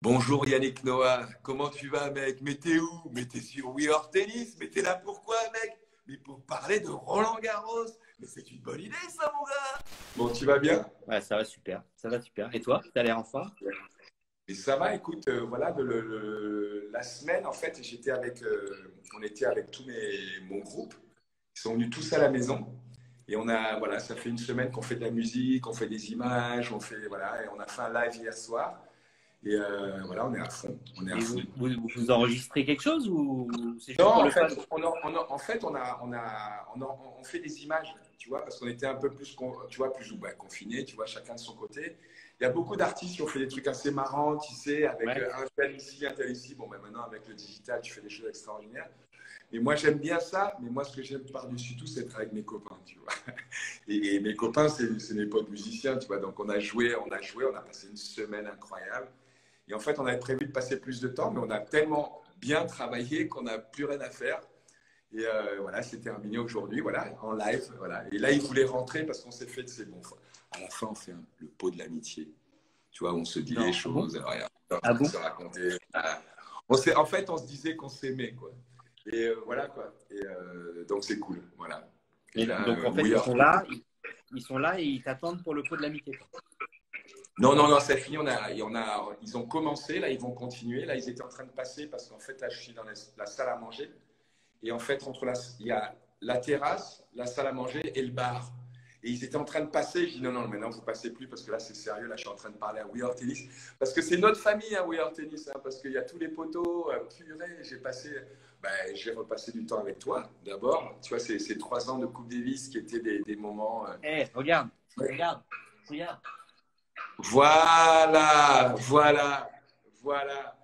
Bonjour Yannick Noah, comment tu vas mec? Mais t'es où? Mais t'es sur We Are Tennis? Mais t'es là pourquoi mec? Mais pour parler de Roland Garros? Mais c'est une bonne idée ça mon gars! Bon, tu vas bien? Ouais, ça va super. Ça va super. Et toi, tu as l'air en forme? Et ça va, écoute, voilà, la semaine en fait, on était avec mon groupe, ils sont venus tous à la maison. Et voilà, ça fait une semaine qu'on fait de la musique, on fait des images, voilà, et on a fait un live hier soir. Et voilà, on est à fond, on est à Et fond. vous enregistrez quelque chose ou c'est Non, juste pour en le fait, fun? on fait des images, tu vois, parce qu'on était un peu plus, tu vois, plus confinés, tu vois, chacun de son côté. Il y a beaucoup d'artistes qui ont fait des trucs assez marrants, tu sais, avec Ouais. un tel ici, un tel ici. Bon, ben maintenant, avec le digital, tu fais des choses extraordinaires. Et moi, j'aime bien ça, mais moi, ce que j'aime par-dessus tout, c'est être avec mes copains, tu vois. Et mes copains, c'est mes potes musiciens, tu vois. Donc, on a passé une semaine incroyable. Et en fait, on avait prévu de passer plus de temps, mais on a tellement bien travaillé qu'on n'a plus rien à faire. Et voilà, c'est terminé aujourd'hui, voilà, en live. Voilà. Et là, ils voulaient rentrer parce qu'on s'est fait, c'est bon. À la fin, on fait le pot de l'amitié. Tu vois, on se dit les Non. Ah bon? choses, rien, Ah on bon? se racontait. En fait, on se disait qu'on s'aimait, quoi. Et voilà, quoi. Et donc, c'est cool, voilà. Et Et là, donc en fait, oui, ils alors, sont là, ils sont là et ils t'attendent pour le pot de l'amitié, quoi. non, non, non, c'est fini. Ils ont commencé, là, ils vont continuer. Là, ils étaient en train de passer parce qu'en fait, là, je suis dans la salle à manger. Et en fait, il y a la terrasse, la salle à manger et le bar. Et ils étaient en train de passer. Je dis non, non, maintenant, vous ne passez plus parce que là, c'est sérieux. Là, je suis en train de parler à We Are Tennis. Parce que c'est notre famille, hein, We Are Tennis. Hein, parce qu'il y a tous les poteaux. Purée, j'ai repassé du temps avec toi, d'abord. Tu vois, ces 3 ans de Coupe Davis qui étaient des moments. Regarde, Ouais. regarde, regarde. Voilà, voilà, voilà.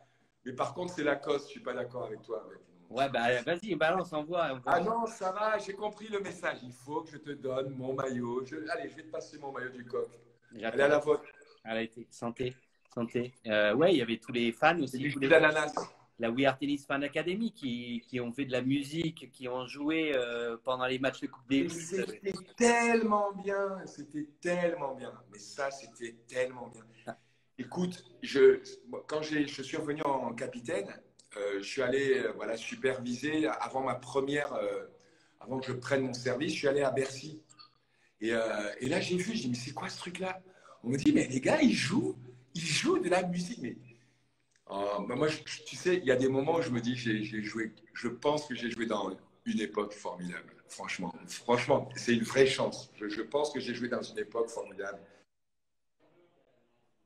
Mais par contre, c'est Lacoste. Je ne suis pas d'accord avec toi. Ouais, bah vas-y, balance, envoie, Ah envoie. non, ça va, j'ai compris le message. Il faut que je te donne mon maillot. Allez, je vais te passer mon maillot du coq. Allez à J'attends. la vôtre. Elle a été santé, santé. Ouais, il y avait tous les fans C'est aussi, du tous jus les d'ananas. la We Are Tennis Fan Academy qui ont fait de la musique, qui ont joué pendant les matchs de Coupe Et Davis. c'était tellement bien. C'était tellement bien. Mais ça, c'était tellement bien. Écoute, je suis revenu en capitaine, je suis allé voilà, superviser avant que je prenne mon service, je suis allé à Bercy. Et là, j'ai vu, je dis, mais c'est quoi ce truc-là? On me dit, mais les gars, ils jouent de la musique. Mais moi, tu sais, il y a des moments où je me dis, j'ai joué, je pense que j'ai joué dans une époque formidable. Franchement, franchement, c'est une vraie chance. Je pense que j'ai joué dans une époque formidable.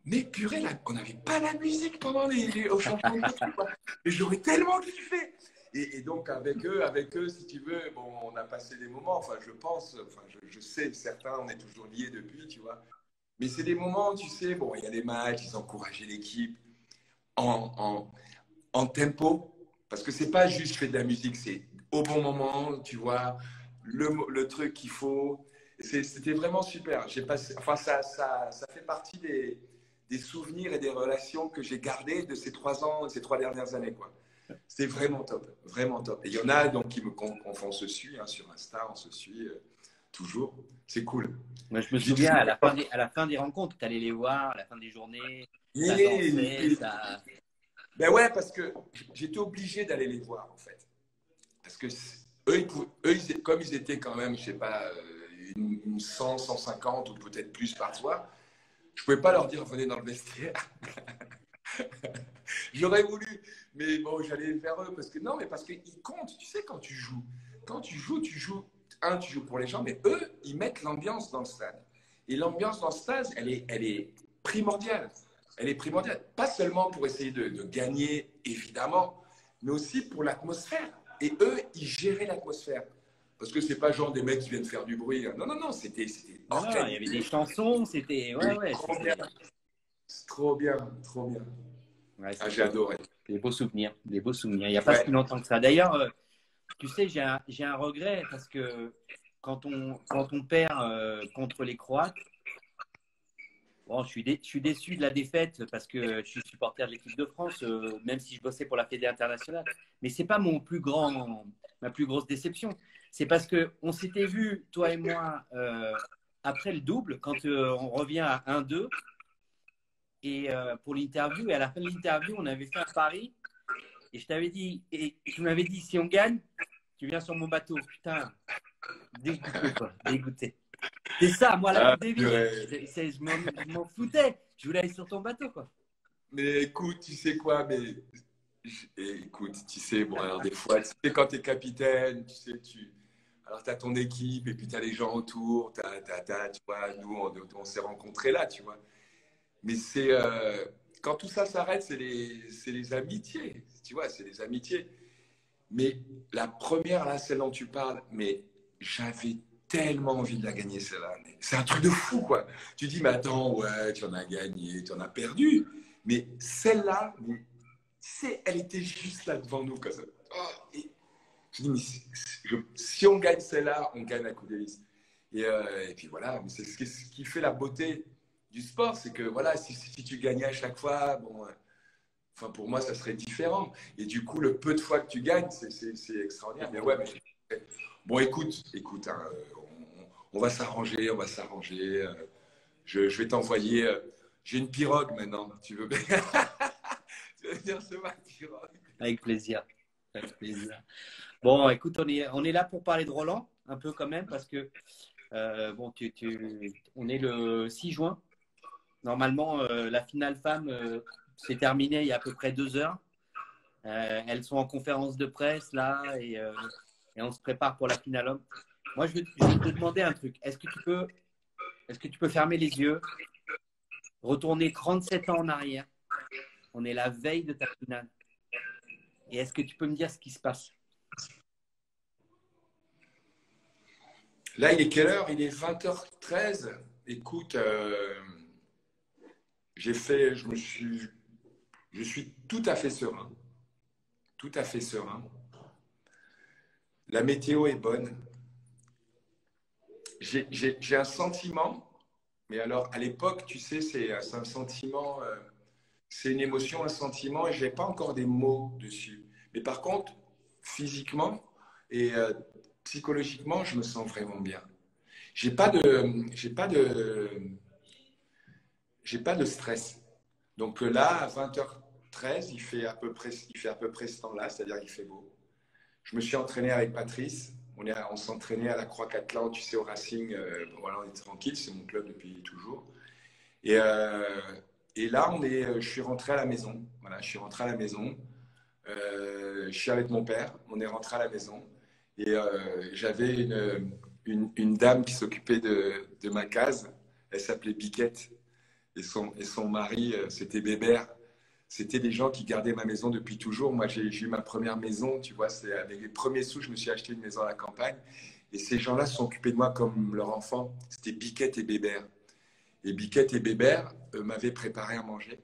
Mais purée, là, on n'avait pas la musique pendant au changement de temps, quoi. Mais j'aurais tellement kiffé. Et donc, avec eux, si tu veux, bon, on a passé des moments, enfin, je pense, enfin, je sais, certains, on est toujours liés depuis, tu vois. Mais c'est des moments, tu sais, bon, il y a des matchs, ils encourageaient l'équipe en, en, en tempo. Parce que c'est pas juste je fais de la musique, c'est au bon moment, tu vois, le truc qu'il faut. C'était vraiment super. J'ai passé, enfin, ça fait partie des souvenirs et des relations que j'ai gardées de ces 3 ans, ces 3 dernières années, quoi. C'est vraiment top, vraiment top. Et il y en a donc on se suit hein, sur Insta, on se suit toujours. C'est cool. Moi, je me Je dis souviens toujours. à la fin des rencontres, tu allais les voir, à la fin des journées, ça dansait, Et, ça. ben ouais, parce que j'étais obligé d'aller les voir en fait. Parce que comme ils étaient quand même, je sais pas, 100, 150 ou peut-être plus par soir, je pouvais pas leur dire venez dans le vestiaire. J'aurais voulu, mais bon, j'allais vers eux parce que non, mais parce qu'ils comptent. Tu sais, quand tu joues, tu joues pour les gens, mais eux, ils mettent l'ambiance dans le stade. Et l'ambiance dans le stade, elle est primordiale. Elle est primordiale. Pas seulement pour essayer de gagner, évidemment, mais aussi pour l'atmosphère. Et eux, ils géraient l'atmosphère. Parce que c'est pas genre des mecs qui viennent faire du bruit. Non, non, non, c'était Non, non, il y avait des organisé. chansons, c'était. Ouais, Et ouais, trop bien, c'était. trop bien, trop bien. Ouais, Ah, j'ai c'était adoré. des beaux souvenirs, des beaux souvenirs. Il n'y a pas Ouais. si longtemps que ça. D'ailleurs, tu sais, j'ai un regret parce que quand on perd contre les Croates, bon, je suis déçu de la défaite parce que je suis supporter de l'équipe de France, même si je bossais pour la Fédération internationale. Mais c'est pas ma plus grosse déception. C'est parce que on s'était vu, toi et moi, après le double, quand on revient à 1-2. et pour l'interview. Et à la fin de l'interview, on avait fait un pari. Et je t'avais dit, et tu m'avais dit, si on gagne, tu viens sur mon bateau. Putain, dégoûté, quoi. Dégoûté. C'est ça, moi, la Ah, Coupe Davis. purée. Je m'en foutais. Je voulais aller sur ton bateau, quoi. Mais écoute, tu sais quoi, écoute, tu sais, bon, alors des fois, tu sais, quand tu es capitaine, tu sais, alors tu as ton équipe et puis tu as les gens autour, tu vois, nous, on s'est rencontrés là, tu vois. Mais quand tout ça s'arrête, c'est les amitiés, tu vois, c'est les amitiés. Mais la première, là, celle dont tu parles, mais j'avais tellement envie de la gagner, celle-là. C'est un truc de fou, quoi. Tu dis, mais attends, ouais, tu en as gagné, tu en as perdu. Mais celle-là, tu sais, elle était juste là devant nous, comme ça. Oh, et je dis, mais si on gagne celle-là, on gagne la Coupe Davis. Et puis voilà, c'est ce qui fait la beauté du sport, c'est que voilà, si tu gagnais à chaque fois, bon, enfin pour moi, ça serait différent. Et du coup, le peu de fois que tu gagnes, c'est extraordinaire. Mais ouais, mais bon, écoute, hein, on va s'arranger, on va s'arranger. Je vais t'envoyer. J'ai une pirogue maintenant. Tu veux bien tu veux venir sur ma pirogue? Avec plaisir. Avec plaisir. Bon, écoute, on est là pour parler de Roland, un peu quand même, parce que bon, on est le 6 juin. Normalement, la finale femme s'est terminée il y a à peu près 2 heures. Elles sont en conférence de presse là et on se prépare pour la finale homme. Moi, je vais te demander un truc. Est-ce que tu peux fermer les yeux, retourner 37 ans en arrière? On est la veille de ta finale. Et est-ce que tu peux me dire ce qui se passe? Là, il est quelle heure? Il est 20h13. Écoute, je suis tout à fait serein. Tout à fait serein. La météo est bonne. J'ai un sentiment, mais alors à l'époque, tu sais, c'est un sentiment, c'est une émotion, un sentiment, et je n'ai pas encore des mots dessus. Mais par contre, physiquement et psychologiquement, je me sens vraiment bien. J'ai pas de, j'ai pas de, j'ai pas de stress. Donc là, à 20h13, il fait à peu près ce temps-là, c'est-à-dire qu'il fait beau. Je me suis entraîné avec Patrice. On s'entraînait à la Croix-Catlan, tu sais, au Racing. Voilà, on est tranquille, c'est mon club depuis toujours. Et, euh, et là, je suis rentré à la maison. Voilà, je suis rentré à la maison. Je suis avec mon père. On est rentré à la maison. Et j'avais une dame qui s'occupait de ma case. Elle s'appelait Biquette. Et son mari, c'était Bébert. C'était des gens qui gardaient ma maison depuis toujours. Moi, j'ai eu ma première maison, tu vois, c'est avec les premiers sous, je me suis acheté une maison à la campagne. Et ces gens-là se sont occupés de moi comme leur enfant. C'était Biquette et Bébert. Et Biquette et Bébert m'avaient préparé à manger.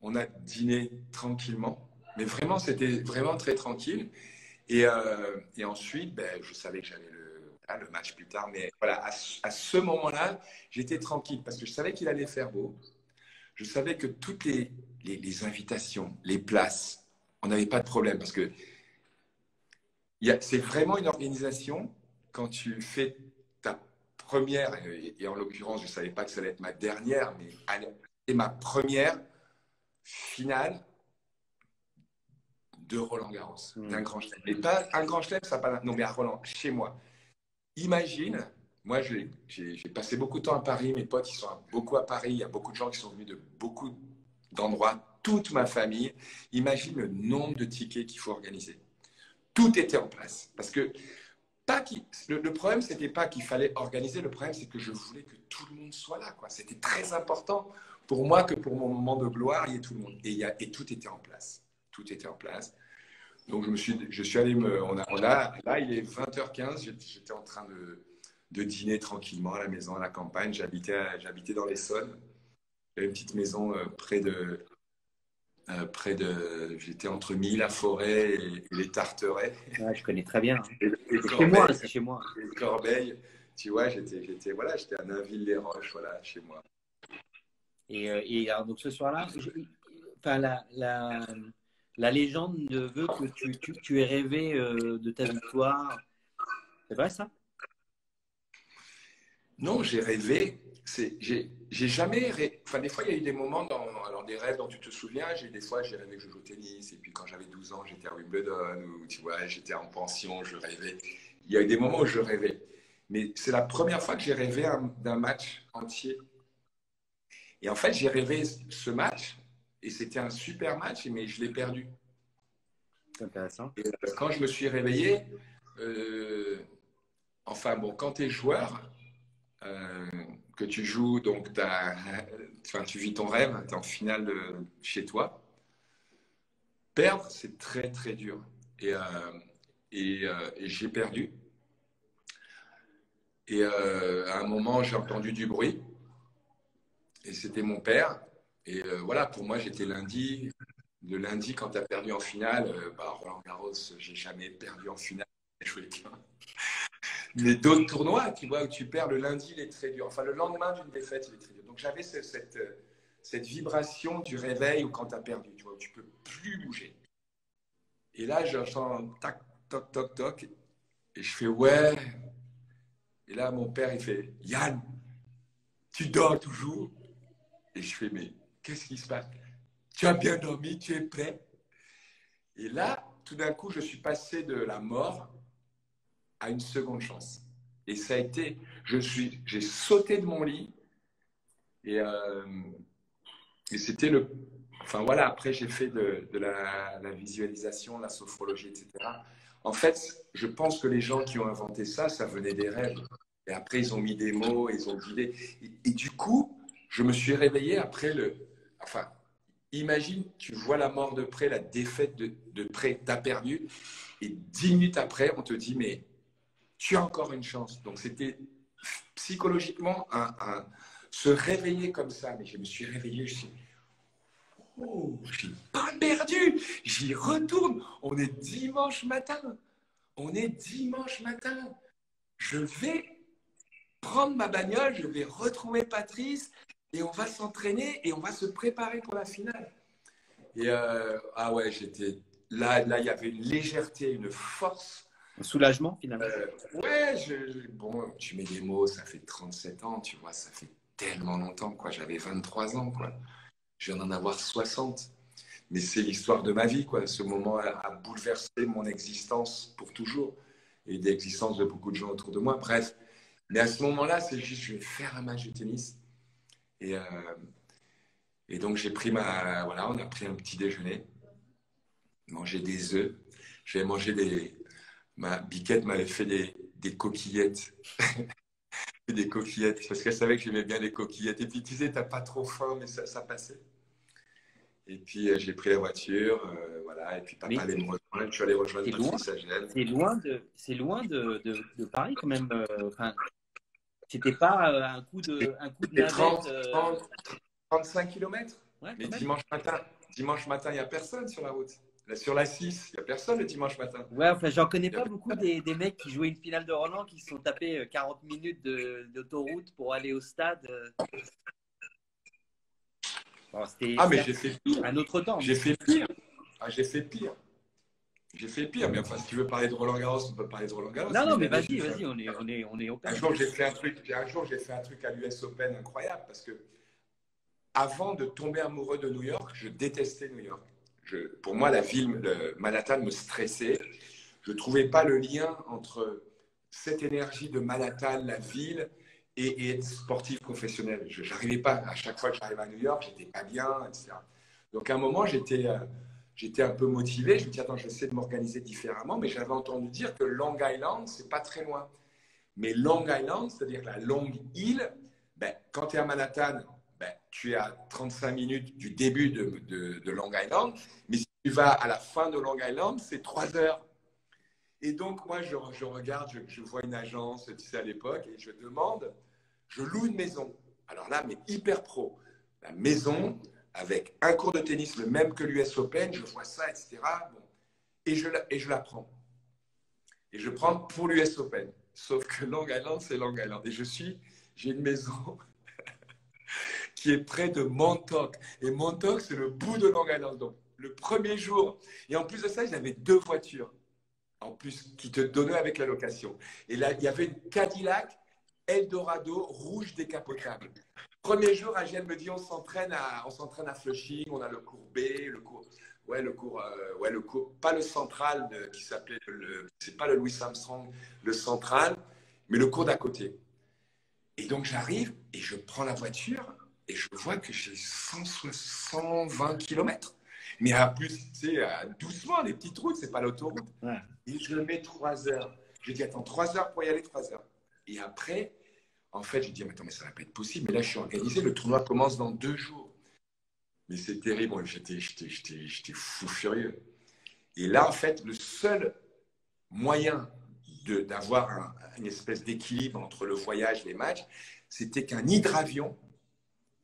On a dîné tranquillement. Mais vraiment, c'était vraiment très tranquille. Et ensuite, ben, je savais que j'avais le match plus tard. Mais voilà, à ce moment-là, j'étais tranquille parce que je savais qu'il allait faire beau. Je savais que toutes les invitations, les places, on n'avait pas de problème parce que c'est vraiment une organisation. Quand tu fais ta première, et en l'occurrence, je ne savais pas que ça allait être ma dernière, mais c'est ma première finale de Roland-Garros, d'un grand chelem. Et pas un grand chelem, ça pas. Non, mais à Roland, chez moi. Imagine, moi, j'ai passé beaucoup de temps à Paris. Mes potes, ils sont beaucoup à Paris. Il y a beaucoup de gens qui sont venus de beaucoup d'endroits, toute ma famille. Imagine le nombre de tickets qu'il faut organiser. Tout était en place. Parce que le problème, ce n'était pas qu'il fallait organiser. Le problème, c'est que je voulais que tout le monde soit là, quoi. C'était très important pour moi que pour mon moment de gloire, il y ait tout le monde. Et tout était en place. Tout était en place. Donc, je suis allé là, il est 20h15. J'étais en train de dîner tranquillement à la maison, à la campagne. J'habitais dans l'Essonne. J'avais une petite maison j'étais entre Milly-la-Forêt et les Tarterets. Ouais, je connais très bien. Et C'est chez moi, c'est chez moi. Et Corbeil, tu vois, j'étais à Nainville-les-Roches, voilà, chez moi. Et alors, donc ce soir-là, enfin, la légende veut que tu aies rêvé de ta victoire. C'est vrai ça? Non, j'ai rêvé. J'ai jamais rêvé. Enfin, des fois, il y a eu des moments alors des rêves dont tu te souviens, des fois, j'ai rêvé que je joue au tennis. Et puis, quand j'avais 12 ans, j'étais à Wimbledon. Ou, tu vois, j'étais en pension, je rêvais. Il y a eu des moments où je rêvais. Mais c'est la première fois que j'ai rêvé d'un match entier. Et en fait, j'ai rêvé ce match. Et c'était un super match, mais je l'ai perdu. C'est intéressant. Et quand je me suis réveillé, enfin bon, quand tu es joueur, que tu joues, donc enfin, tu vis ton rêve, tu es en finale chez toi, perdre, c'est très très dur. Et j'ai perdu. Et à un moment, j'ai entendu du bruit. Et c'était mon père. Et voilà, pour moi, j'étais lundi. Le lundi, quand tu as perdu en finale, Roland Garros, j'ai jamais perdu en finale. Mais d'autres tournois, tu vois, où tu perds le lundi, il est très dur. Enfin, le lendemain d'une défaite, il est très dur. Donc, j'avais cette vibration du réveil où quand tu as perdu, tu vois, où tu peux plus bouger. Et là, j'entends tac, toc, toc, toc. Et je fais ouais. Et là, mon père, il fait Yann, tu dors toujours? Et je fais mais qu'est-ce qui se passe? Tu as bien dormi, tu es prêt? Et là, tout d'un coup, je suis passé de la mort à une seconde chance. Et ça a été, j'ai sauté de mon lit et c'était enfin voilà, après j'ai fait de la visualisation, de la sophrologie, etc. En fait, je pense que les gens qui ont inventé ça, ça venait des rêves. Et après, ils ont mis des mots, ils ont guidé. Et du coup, je me suis réveillé après enfin, imagine, tu vois la mort de près, la défaite de près, tu as perdu. Et 10 minutes après, on te dit, mais tu as encore une chance. Donc, c'était psychologiquement se réveiller comme ça. Mais je me suis réveillé, je suis oh, j'ai pas perdu. J'y retourne. On est dimanche matin. On est dimanche matin. Je vais prendre ma bagnole, je vais retrouver Patrice et on va s'entraîner et on va se préparer pour la finale. Et ah ouais, j'étais là, il y avait une légèreté, une force. Un soulagement, finalement. Ouais, bon, tu mets des mots, ça fait 37 ans, tu vois, ça fait tellement longtemps, quoi. J'avais 23 ans, quoi. Je viens d'en avoir 60. Mais c'est l'histoire de ma vie, quoi. Ce moment a bouleversé mon existence pour toujours et l'existence de beaucoup de gens autour de moi. Bref, mais à ce moment-là, c'est juste, je vais faire un match de tennis. Et donc, j'ai pris voilà, on a pris un petit déjeuner, mangé des œufs. J'avais mangé ma biquette m'avait fait des coquillettes. Des coquillettes, parce qu'elle savait que j'aimais bien les coquillettes. Et puis, tu sais, t'as pas trop faim, mais ça passait. Et puis, j'ai pris la voiture, voilà. Et puis, papa allait me rejoindre. Je suis allé rejoindre Patrice à Genève. C'est loin de Paris, quand même. Enfin, c'était pas un coup de navette. 35 km. Ouais, mais dimanche matin, il n'y a personne sur la route. Là, sur la 6, il n'y a personne le dimanche matin. Ouais, enfin, j'en connais pas beaucoup des mecs qui jouaient une finale de Roland qui se sont tapés 40 minutes d'autoroute pour aller au stade. Bon, mais j'ai fait pire. Un autre temps. J'ai fait pire. J'ai fait pire. J'ai fait pire. Mais enfin, si tu veux parler de Roland Garros, on peut parler de Roland Garros. Non, mais vas-y, on est open. Un jour, j'ai fait un truc à l'US Open incroyable parce que avant de tomber amoureux de New York, je détestais New York. Pour moi, la ville de Manhattan me stressait. Je ne trouvais pas le lien entre cette énergie de Manhattan, la ville, et être sportif professionnel. Je n'arrivais pas. À chaque fois que j'arrivais à New York, j'étais pas bien, etc. Donc, à un moment, j'étais un peu motivé. Je me dis, attends, je vais essayer de m'organiser différemment. Mais j'avais entendu dire que Long Island, c'est pas très loin. Mais Long Island, c'est-à-dire la longue île, quand tu es à Manhattan, tu es à 35 minutes du début de Long Island. Mais si tu vas à la fin de Long Island, c'est 3 heures. Et donc, moi, je regarde, je vois une agence, tu sais, à l'époque, et je demande, je loue une maison. Alors là, mais hyper pro. La maison, avec un cours de tennis, le même que l'US Open, je vois ça, etc. Bon. Et je la prends. Et je prends pour l'US Open. Sauf que Long Island, c'est Long Island. Et j'ai une maison qui est près de Montauk. Et Montauk, c'est le bout de Long Island. Donc, le premier jour. Et en plus de ça, ils avaient 2 voitures. En plus, qui te donnaient avec la location. Et là, il y avait une Cadillac Eldorado rouge décapotable. Premier jour, Agiel me dit on s'entraîne à Flushing, on a le cours B, le cours, pas le central qui s'appelait, c'est pas le Louis Armstrong, le central, mais le cours d'à côté. Et donc j'arrive et je prends la voiture et je vois que j'ai 120 km. Mais à plus, tu sais, doucement, les petites routes, c'est pas l'autoroute. Ouais. Et je mets 3 heures. Je dis, attends, 3 heures pour y aller, 3 heures. Et après, en fait, je dis, mais attends, mais ça va pas être possible. Mais là, je suis organisé. Le tournoi commence dans 2 jours. Mais c'est terrible. J'étais fou furieux. Et là, en fait, le seul moyen d'avoir une espèce d'équilibre entre le voyage et les matchs, c'était qu'un hydravion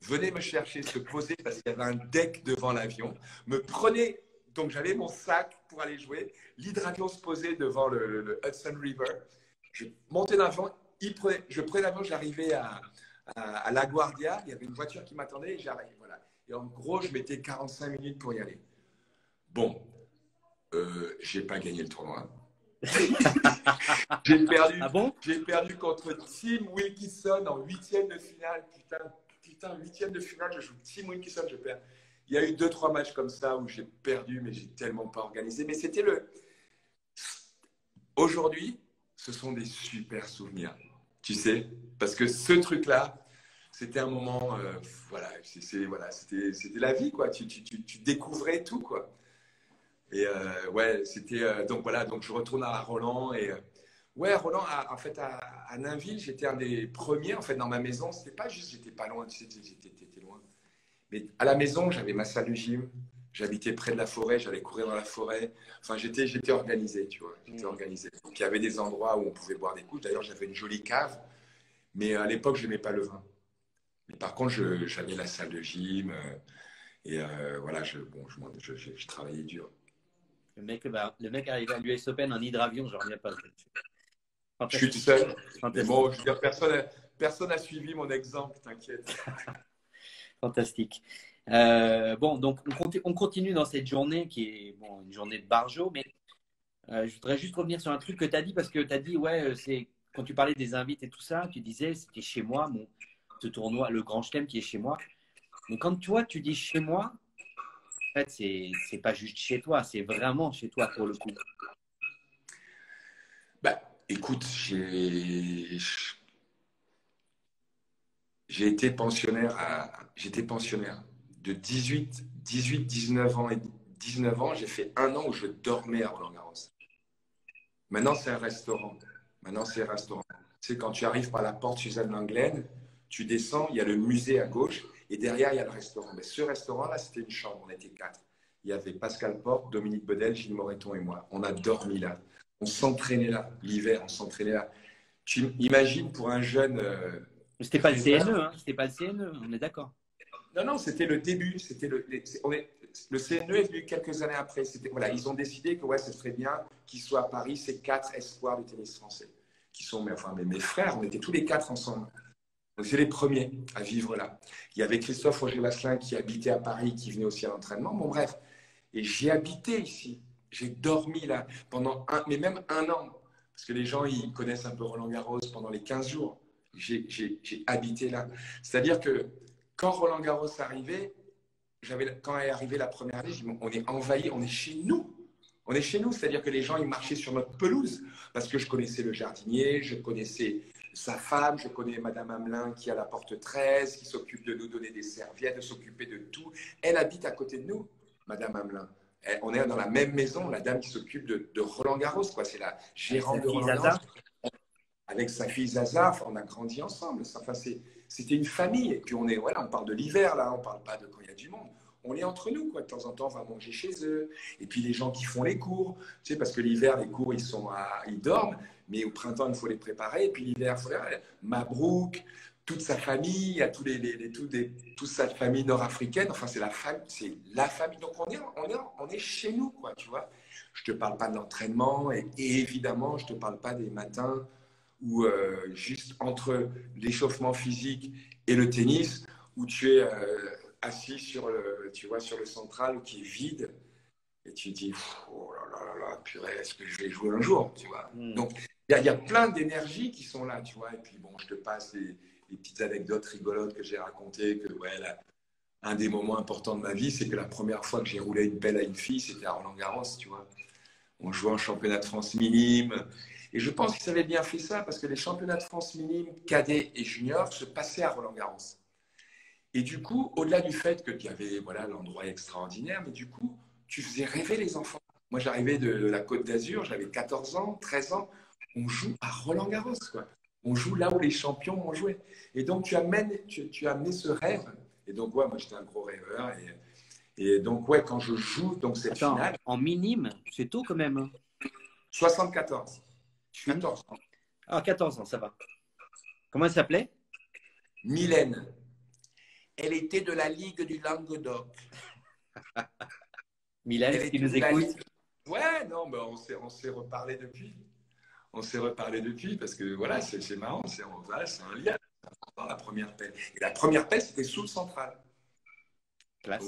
venait me chercher, se poser parce qu'il y avait un deck devant l'avion, me prenait, donc j'avais mon sac pour aller jouer, l'hydravion se posait devant le Hudson River, je montais dans l'avion, je prenais l'avion, j'arrivais à LaGuardia, il y avait une voiture qui m'attendait et j'arrivais, voilà. Et en gros, je mettais 45 minutes pour y aller. Bon, j'ai pas gagné le tournoi. J'ai perdu, Ah bon? J'ai perdu contre Tim Wilkinson en 8e de finale. Putain, 8e de finale, je joue Tim Wilkinson, je perds. Il y a eu 2-3 matchs comme ça où j'ai perdu, mais j'ai tellement pas organisé. Mais c'était Aujourd'hui, ce sont des super souvenirs, tu sais, parce que ce truc-là, c'était un moment, voilà, c'était la vie, quoi. Tu découvrais tout, quoi. Et ouais, c'était donc voilà, donc je retourne à Roland et ouais, Roland, en fait, à Nainville, j'étais un des premiers en fait dans ma maison. C'était pas juste, j'étais pas loin, tu sais, j'étais loin. Mais à la maison, j'avais ma salle de gym, j'habitais près de la forêt, j'allais courir dans la forêt. Enfin, j'étais organisé, tu vois, j'étais organisé. Donc il y avait des endroits où on pouvait boire des coups. D'ailleurs, j'avais une jolie cave, mais à l'époque, je n'aimais pas le vin. Mais par contre, j'avais la salle de gym et voilà, je travaillais dur. Le mec arrivé à l'US Open en hydravion, je reviens pas. Je suis le Fantastique. seul. Mais Fantastique. bon, je veux dire, personne n'a suivi mon exemple, t'inquiète. Fantastique. Bon, donc on continue dans cette journée qui est bon, une journée de barjo, mais je voudrais juste revenir sur un truc que tu as dit parce que tu as dit, ouais, c'est quand tu parlais des invités et tout ça, tu disais c'était chez moi, ce tournoi, le Grand Chelem qui est chez moi. Mais quand toi, tu dis chez moi, en fait, c'est pas juste chez toi, c'est vraiment chez toi pour le coup. Bah, écoute, j'étais pensionnaire de 19 ans et 19 ans, j'ai fait 1 an où je dormais à Roland-Garros. Maintenant, c'est un restaurant. Tu sais, quand tu arrives par la porte Suzanne Lenglen, tu descends, il y a le musée à gauche et derrière, il y a le restaurant. Mais ce restaurant-là, c'était une chambre, on était 4. Il y avait Pascal Porte, Dominique Bedel, Gilles Moreton et moi. On a dormi là. On s'entraînait là. L'hiver, on s'entraînait là. Tu imagines pour un jeune. C'était pas le CNE, hein, c'était pas le CNE, on est d'accord. Non, c'était le début. Le CNE est venu quelques années après. Voilà, ils ont décidé que ouais, ce serait bien qu'ils soient à Paris, ces 4 espoirs du tennis français, qui sont mes frères. On était tous les 4 ensemble. Donc, c'est les premiers à vivre là. Il y avait Christophe Roger-Vasselin qui habitait à Paris, qui venait aussi à l'entraînement. Bon, bref. Et j'ai habité ici. J'ai dormi là mais même 1 an. Parce que les gens, ils connaissent un peu Roland-Garros pendant les 15 jours. J'ai habité là. C'est-à-dire que quand Roland-Garros arrivait, quand est arrivée la première année, on est envahi, on est chez nous. On est chez nous, c'est-à-dire que les gens, ils marchaient sur notre pelouse. Parce que je connaissais le jardinier, je connaissais sa femme, je connais Madame Hamelin qui a la porte 13, qui s'occupe de nous donner des serviettes, de s'occuper de tout. Elle habite à côté de nous, Madame Hamelin. On est dans la même maison, la dame qui s'occupe de Roland-Garros, quoi. C'est la gérante de Roland-Garros. Avec sa fille Zaza, on a grandi ensemble. Enfin, c'était une famille. Et puis on parle de l'hiver là, on parle pas de quand il y a du monde. On est entre nous, quoi. De temps en temps, on va manger chez eux. Et puis les gens qui font les cours, tu sais, parce que l'hiver, les cours, ils dorment, mais au printemps, il faut les préparer. Et puis l'hiver, Mabrouk, toute sa famille, il y a toute sa famille nord-africaine. Enfin, c'est la famille. Donc on est chez nous, quoi, tu vois. Je te parle pas de l'entraînement et évidemment, je te parle pas des matins où juste entre l'échauffement physique et le tennis, où tu es assis sur le central qui est vide et tu te dis oh là là, purée, est-ce que je vais jouer un jour, tu vois. Donc il y a plein d'énergies qui sont là, tu vois. Et puis bon, je te passe les petites anecdotes rigolotes que j'ai racontées, que ouais, un des moments importants de ma vie, c'est que la première fois que j'ai roulé une pelle à une fille, c'était à Roland-Garros, tu vois. On jouait en championnat de France minime. Et je pense qu'ils avaient bien fait ça parce que les championnats de France minime, cadets et juniors se passaient à Roland-Garros. Et du coup, au-delà du fait que tu avais voilà, l'endroit extraordinaire, mais du coup, tu faisais rêver les enfants. Moi, j'arrivais de la Côte d'Azur, j'avais 14 ans, 13 ans. On joue à Roland-Garros, quoi. On joue là où les champions ont joué. Et donc, tu as amené ce rêve. Et donc, ouais, moi, j'étais un gros rêveur. Et donc, ouais, quand je joue donc, cette Attends, finale, en minime, c'est tôt quand même, hein. 74, Je suis... 14 ans. Ah, 14 ans, ça va. Comment elle s'appelait? Mylène, elle était de la Ligue du Languedoc. Mylène, Elle si tu était nous de la écoutes. Ligue. Ouais, non, ben on s'est reparlé depuis. On s'est reparlé depuis parce que voilà, c'est marrant, voilà, c'est un lien dans la première pelle. Et la première pelle, c'était sous le central. Classe.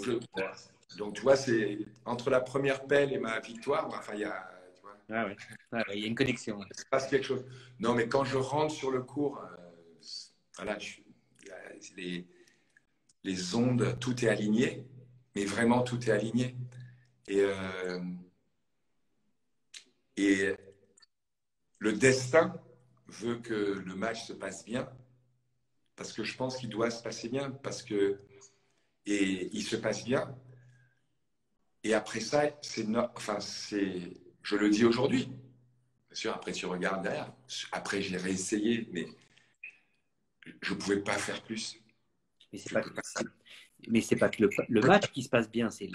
Donc, tu vois, c'est entre la première pelle et ma victoire, enfin, il y a, tu vois, Ah ouais. Ah ouais, il y a une connexion. il se passe quelque chose. Non, mais quand je rentre sur le cours, voilà, les, les ondes, tout est aligné, mais vraiment tout est aligné. Et, et le destin veut que le match se passe bien, parce que je pense qu'il doit se passer bien, et il se passe bien. Et après ça, je le dis aujourd'hui. Bien sûr, après tu regardes derrière. Après, j'ai réessayé, mais je ne pouvais pas faire plus. Mais c'est pas que, mais c'est pas que le match qui se passe bien, c'est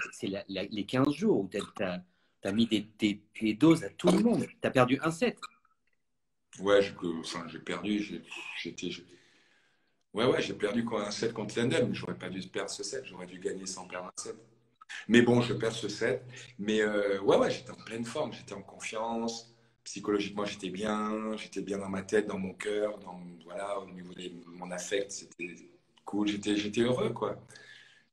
les 15 jours où tu as mis des doses à tout le monde. Tu as perdu un set. Ouais, j'ai perdu. Ouais, j'ai perdu un set contre Lendl, mais j'aurais pas dû perdre ce set. J'aurais dû gagner sans perdre un set. Mais bon, je perds ce set. Mais ouais, j'étais en pleine forme, j'étais en confiance. Psychologiquement, j'étais bien dans ma tête, dans mon cœur, voilà, au niveau de mon affect, c'était cool, j'étais heureux, quoi.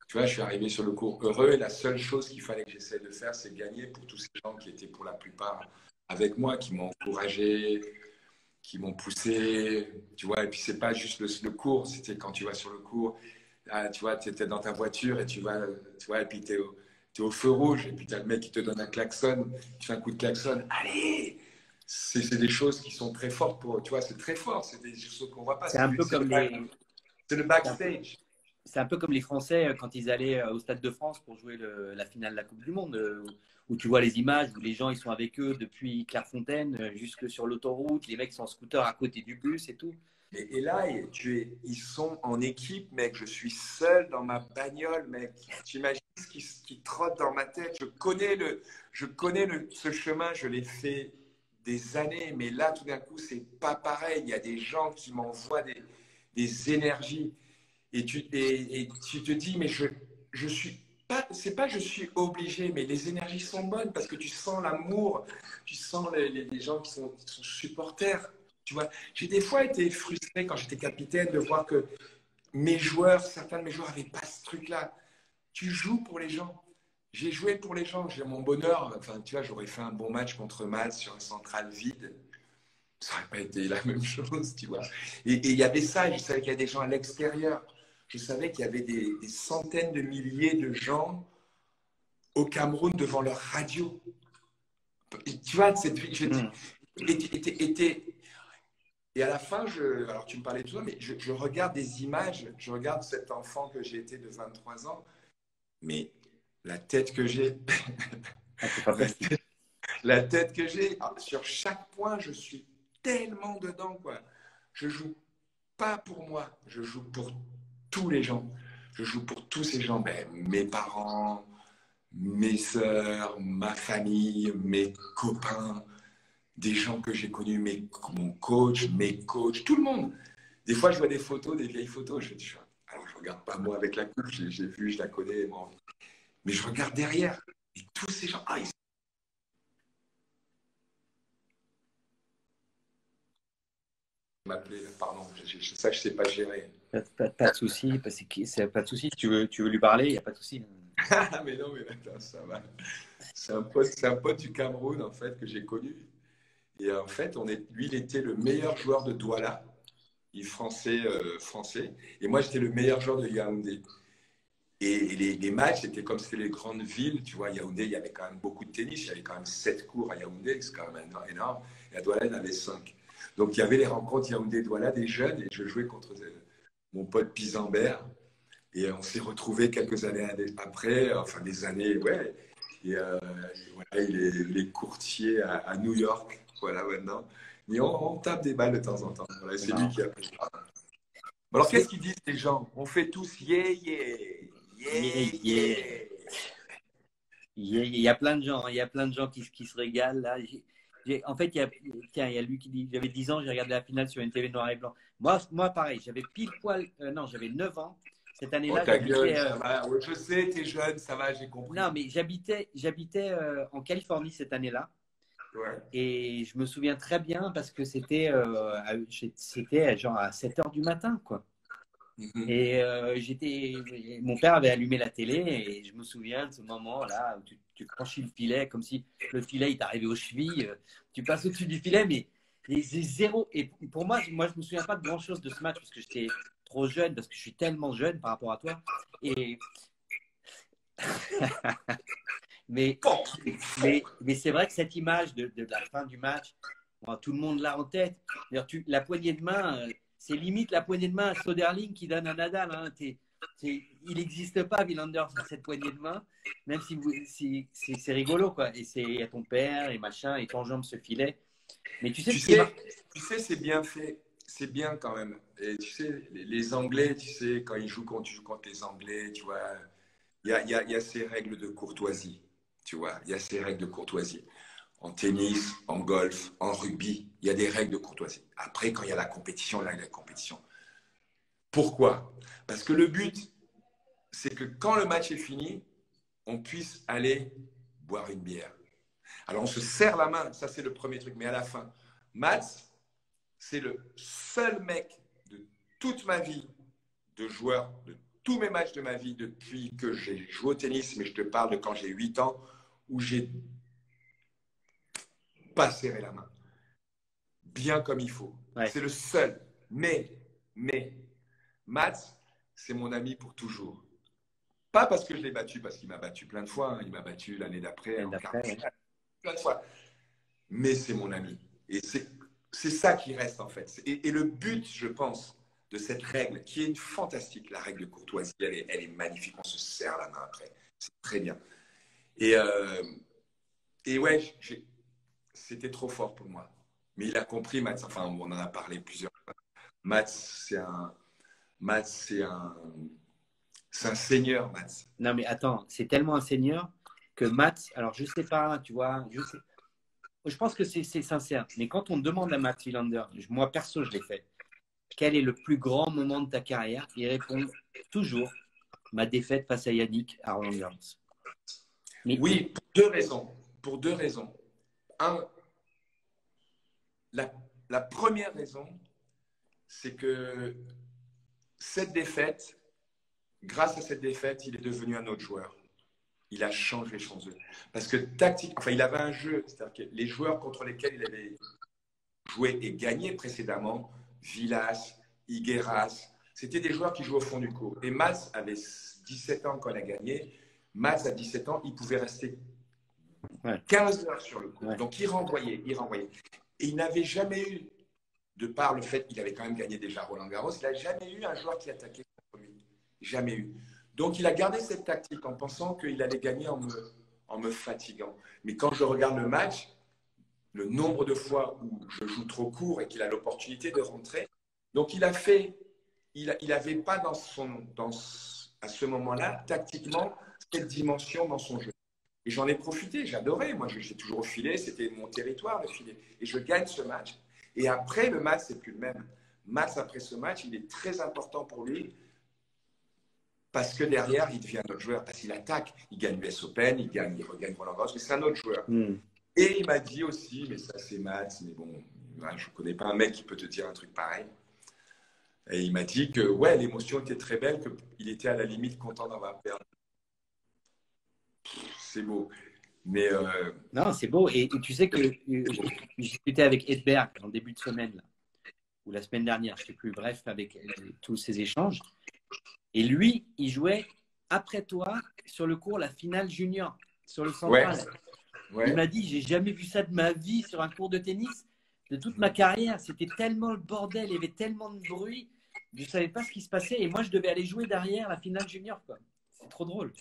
Tu vois, je suis arrivé sur le cours heureux et la seule chose qu'il fallait que j'essaie de faire, c'est gagner pour tous ces gens qui étaient pour la plupart avec moi, qui m'ont encouragé, qui m'ont poussé, tu vois. Et puis, c'est pas juste le cours, c'était quand tu vas sur le cours, ah, tu vois, tu étais dans ta voiture et tu vois, et puis tu es au feu rouge et puis tu as le mec qui te donne un klaxon, tu fais un coup de klaxon, allez! C'est des choses qui sont très fortes tu vois, c'est très fort, c'est des choses qu'on voit pas, C'est un peu comme les, c'est le c'est un peu, backstage. c'est un peu comme les Français quand ils allaient au Stade de France pour jouer la finale de la Coupe du Monde, où tu vois les images où les gens ils sont avec eux depuis Clairefontaine jusque sur l'autoroute, les mecs sont en scooter à côté du bus et tout. Et là, ils sont en équipe, mec. Je suis seul dans ma bagnole, mec. Tu imagines ce qui trotte dans ma tête. Je connais ce chemin. Je l'ai fait des années, mais là, tout d'un coup, c'est pas pareil. Il y a des gens qui m'envoient des énergies. Et tu te dis, mais je suis pas, c'est pas je suis obligé, mais les énergies sont bonnes parce que tu sens l'amour, tu sens les gens qui sont supporters. Tu vois, j'ai des fois été frustré quand j'étais capitaine de voir que certains de mes joueurs n'avaient pas ce truc-là. Tu joues pour les gens. J'ai joué pour les gens. J'ai mon bonheur. Enfin, tu vois, j'aurais fait un bon match contre Mal sur un central vide. Ça n'aurait pas été la même chose, tu vois. Et il y avait ça. Je savais qu'il y avait des gens à l'extérieur. Je savais qu'il y avait des centaines de milliers de gens au Cameroun devant leur radio. Et tu vois, et à la fin, alors tu me parlais de toi, mais je regarde des images, je regarde cet enfant que j'ai été de 23 ans, mais la tête que j'ai, C'est pas facile. la tête que j'ai, sur chaque point, je suis tellement dedans, quoi. Je joue pas pour moi, je joue pour tous les gens. Je joue pour tous ces gens, ben, mes parents, mes sœurs, ma famille, mes copains, des gens que j'ai connus, mon coach, mes coachs, tout le monde. Des fois, je vois des photos, des vieilles photos, je dis, alors je regarde pas moi avec la coupe, j'ai vu, je la connais, bon. Mais je regarde derrière. Et tous ces gens, ils m'appelaient, pardon, ça, je sais pas gérer. Pas de souci, pas de souci. Si tu veux lui parler, il n'y a pas de souci. Mais non, mais attends, ça va. C'est un pote du Cameroun, en fait, que j'ai connu. Et en fait, lui, il était le meilleur joueur de Douala. il est français, français. Et moi, j'étais le meilleur joueur de Yaoundé. Et les matchs, c'était comme c'était les grandes villes. Tu vois, Yaoundé, il y avait quand même beaucoup de tennis. Il y avait quand même 7 cours à Yaoundé, c'est quand même énorme. Et à Douala, il y en avait 5. Donc, il y avait les rencontres Yaoundé-Douala des jeunes. Et je jouais contre mon pote Pisambert. Et on s'est retrouvés quelques années après, enfin des années, ouais. Et voilà, il est courtier à New York, voilà maintenant. Et on tape des balles de temps en temps. Voilà, c'est lui qui a pris. Alors, qu'est-ce qu'ils disent les gens? On fait tous yeah, yeah, Yeah, yeah, yeah. yeah. Il y a plein de gens, il y a plein de gens qui se régalent là. En fait, tiens, il y a lui qui dit, j'avais 10 ans, j'ai regardé la finale sur une télé noir et blanc. Moi pareil, j'avais pile poil, non, j'avais 9 ans. Cette Oh année-là, ta j'habitais, gueule, ça va. Ouais, je sais, t'es jeune, ça va, j'ai compris. non, mais j'habitais en Californie cette année-là. Ouais. Et je me souviens très bien parce que c'était genre à 7 heures du matin, quoi. Mhm. Et mon père avait allumé la télé et je me souviens de ce moment-là où tu franchis le filet comme si le filet il t'arrivait aux chevilles. Tu passes au-dessus du filet, mais c'est zéro. Et pour moi, je me souviens pas de grand-chose de ce match parce que j'étais trop jeune, parce que je suis tellement jeune par rapport à toi. Et mais mais c'est vrai que cette image de la fin du match, bon, tout le monde l'a en tête. D'ailleurs, la poignée de main, c'est limite la poignée de main à Soderling qui donne à Nadal. Hein. Il n'existe pas, Wilander, sur cette poignée de main, même si c'est rigolo, quoi. Et c'est à ton père et machin, et t'enjambes ce filet. Mais tu sais Tu ce qui est sais, tu sais, c'est bien fait. C'est bien quand même. Et tu sais, les Anglais, tu sais, quand ils jouent, quand tu joues contre les Anglais, tu vois, il y a ces règles de courtoisie. Tu vois, il y a ces règles de courtoisie. En tennis, en golf, en rugby, il y a des règles de courtoisie. Après, quand il y a la compétition, là, il y a la compétition. Pourquoi? Parce que le but, c'est que quand le match est fini, on puisse aller boire une bière. Alors, on se serre la main, ça c'est le premier truc, mais à la fin, Mats, c'est le seul mec de toute ma vie, de joueur, de tous mes matchs de ma vie depuis que j'ai joué au tennis, mais je te parle de quand j'ai 8 ans, où j'ai pas serré la main, bien comme il faut. Ouais. C'est le seul. Mais, Mats, c'est mon ami pour toujours. Pas parce que je l'ai battu, parce qu'il m'a battu plein de fois. Hein. Il m'a battu l'année d'après Et en quart d'après, de ouais. finale, plein de fois. Mais c'est mon ami. Et c'est ça qui reste en fait. Et le but, je pense, de cette règle, qui est une fantastique, la règle de courtoisie, elle est magnifique. On se serre la main après. C'est très bien. Et, euh, et ouais, c'était trop fort pour moi. Mais il a compris, Mats. Enfin, on en a parlé plusieurs fois. Mats, Mats, c'est un seigneur, Mats. Non, mais attends, c'est tellement un seigneur que Matt, alors je sais pas, tu vois, je pense que c'est sincère, mais quand on demande à Matt Wilander, moi perso, je l'ai fait, quel est le plus grand moment de ta carrière? Il répond toujours ma défaite face à Yannick à Roland Garros. Mais Oui, pour deux raisons. Pour deux raisons. Un, la première raison, c'est que cette défaite, grâce à cette défaite, il est devenu un autre joueur. Il a changé son jeu. Parce que tactique, enfin, il avait un jeu, c'est-à-dire que les joueurs contre lesquels il avait joué et gagné précédemment, Villas, Higueras, c'était des joueurs qui jouaient au fond du court. Et Mats avait 17 ans quand il a gagné. Mats, à 17 ans, il pouvait rester 15 heures sur le court. Ouais. Donc, il renvoyait, il renvoyait. Et il n'avait jamais eu, de par le fait qu'il avait quand même gagné déjà Roland Garros, il n'a jamais eu un joueur qui attaquait contre lui. Jamais eu. Donc, il a gardé cette tactique en pensant qu'il allait gagner en me fatiguant. Mais quand je regarde le match, le nombre de fois où je joue trop court et qu'il a l'opportunité de rentrer, donc il a fait, il n'avait pas à ce moment-là, tactiquement, cette dimension dans son jeu. Et j'en ai profité, j'adorais. Moi, j'ai toujours au filet, c'était mon territoire, le filet. Et je gagne ce match. Et après, le match, c'est plus le même. Match après ce match, il est très important pour lui parce que derrière, il devient un autre joueur. Parce qu'il attaque, il gagne l'US Open, il regagne Roland Garros, mais c'est un autre joueur. Et il m'a dit aussi, mais ça c'est Matt, mais bon, je ne connais pas un mec qui peut te dire un truc pareil. Et il m'a dit que ouais, l'émotion était très belle, qu'il était à la limite content d'avoir perdu. C'est beau. Mais non, c'est beau. Et tu sais que j'ai discuté avec Edberg en début de semaine, là, ou la semaine dernière, je ne sais plus, bref, avec tous ces échanges. Et lui, il jouait après toi sur le cours, la finale junior, sur le central. Il m'a dit, j'ai jamais vu ça de ma vie sur un cours de tennis, de toute ma carrière. C'était tellement le bordel, il y avait tellement de bruit. Je ne savais pas ce qui se passait. Et moi, je devais aller jouer derrière la finale junior, quoi. C'est trop drôle.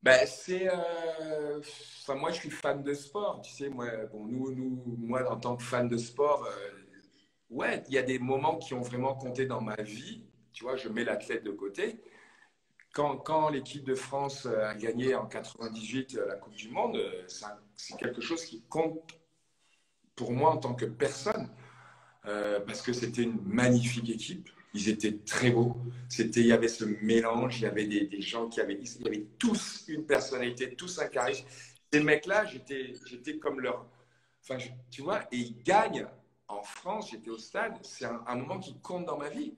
Ben, enfin, moi, je suis fan de sport. Tu sais, moi, bon, moi, en tant que fan de sport, ouais, il y a des moments qui ont vraiment compté dans ma vie. Tu vois, je mets l'athlète de côté. Quand l'équipe de France a gagné en 98 la Coupe du Monde, c'est quelque chose qui compte pour moi en tant que personne, parce que c'était une magnifique équipe. Ils étaient très beaux. Il y avait ce mélange, il y avait des gens qui avaient tous une personnalité, tous un charisme. Ces mecs-là, j'étais comme leur. Enfin, tu vois, et ils gagnent en France. J'étais au stade. C'est un moment qui compte dans ma vie.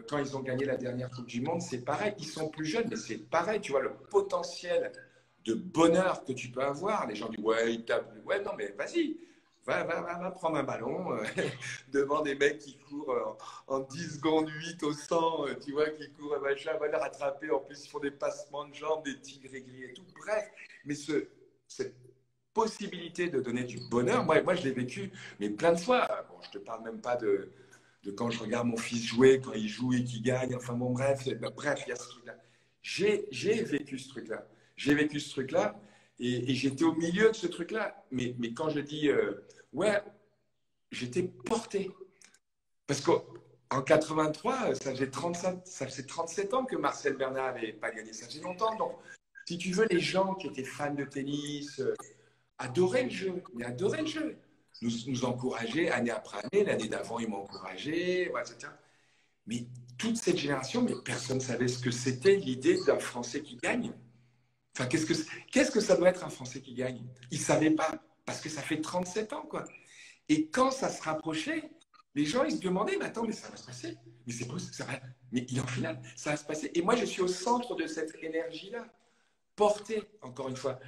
Quand ils ont gagné la dernière Coupe du Monde, c'est pareil. Ils sont plus jeunes, mais c'est pareil. Tu vois, le potentiel de bonheur que tu peux avoir. Les gens disent, ouais, ils tapent. Ouais, non, mais vas-y. Va prendre un ballon devant des mecs qui courent en 10 secondes 8 au 100, tu vois, qui courent, machin, va les rattraper. En plus, ils font des passements de jambes, des tigres aigris et tout. Bref, mais cette possibilité de donner du bonheur, moi je l'ai vécu, mais plein de fois. Bon, je te parle même pas de quand je regarde mon fils jouer, quand il joue et qu'il gagne. Enfin bon, bref, il y a ce truc-là. J'ai vécu ce truc-là. J'ai vécu ce truc-là et j'étais au milieu de ce truc-là. Mais quand je dis, ouais, j'étais porté. Parce qu'en 83, ça faisait 37 ans que Marcel Bernard n'avait pas gagné. Ça faisait longtemps. Donc, si tu veux, les gens qui étaient fans de tennis adoraient le jeu. Mais adoraient le jeu. Nous encourageaient année après année. L'année d'avant, ils m'ont encouragé, etc. Mais toute cette génération, mais personne ne savait ce que c'était l'idée d'un Français qui gagne. Enfin, qu'est-ce que ça doit être un Français qui gagne? Ils ne savaient pas, parce que ça fait 37 ans, quoi. Et quand ça se rapprochait, les gens, ils se demandaient, mais attends, mais ça va se passer. Mais c'est possible, ça va. Mais en final, ça va se passer. Et moi, je suis au centre de cette énergie-là, portée, encore une fois.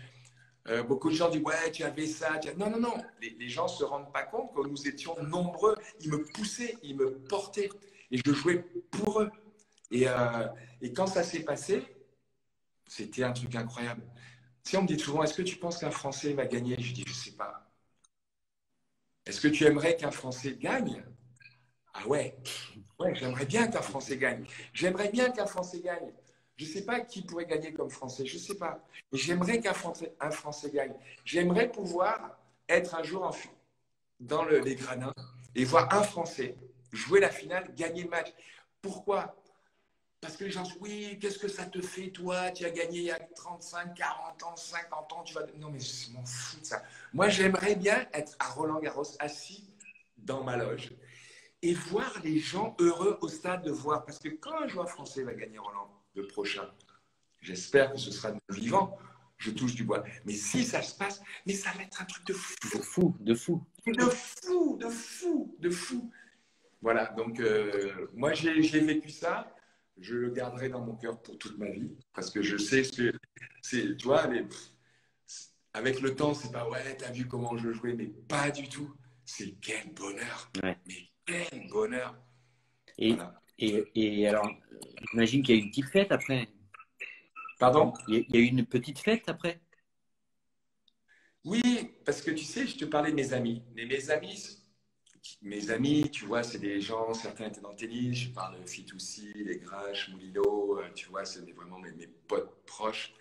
Beaucoup de gens disent, ouais, tu avais ça. Non, non, non. Les gens ne se rendent pas compte que nous étions nombreux. Ils me poussaient, ils me portaient. Et je jouais pour eux. Et quand ça s'est passé, c'était un truc incroyable. Si on me dit souvent, est-ce que tu penses qu'un Français va gagner? Je dis, je ne sais pas. Est-ce que tu aimerais qu'un Français gagne? Ah ouais, ouais, j'aimerais bien qu'un Français gagne. J'aimerais bien qu'un Français gagne. Je ne sais pas qui pourrait gagner comme Français, je ne sais pas. Mais j'aimerais un Français gagne. J'aimerais pouvoir être un jour dans les gradins et voir un Français jouer la finale, gagner le match. Pourquoi? Parce que les gens disent, oui, qu'est-ce que ça te fait, toi? Tu as gagné il y a 35, 40 ans, 50 ans, tu vas. Non, mais je m'en fous de ça. Moi, j'aimerais bien être à Roland-Garros, assis dans ma loge, et voir les gens heureux au stade de voir. Parce que quand un joueur français va gagner Roland, le prochain, j'espère que ce sera de vivant, je touche du bois. Mais si ça se passe, mais ça va être un truc de fou. De fou, de fou. De fou, de fou, de fou. Voilà, donc moi, j'ai vécu ça. Je le garderai dans mon cœur pour toute ma vie. Parce que je sais ce que c'est. Tu vois, avec le temps, c'est pas ouais, t'as vu comment je jouais, mais pas du tout. C'est quel bonheur. Ouais. Mais quel bonheur. Et, voilà. et alors, j'imagine qu'il y a eu une petite fête après. Pardon? Il y a eu une petite fête après? Oui, parce que tu sais, je te parlais de mes amis. Mais mes amis, tu vois, c'est des gens, certains étaient dans le tennis. Je parle de Fitoussi, Les Graches, Moulino, tu vois, c'est vraiment mes potes proches.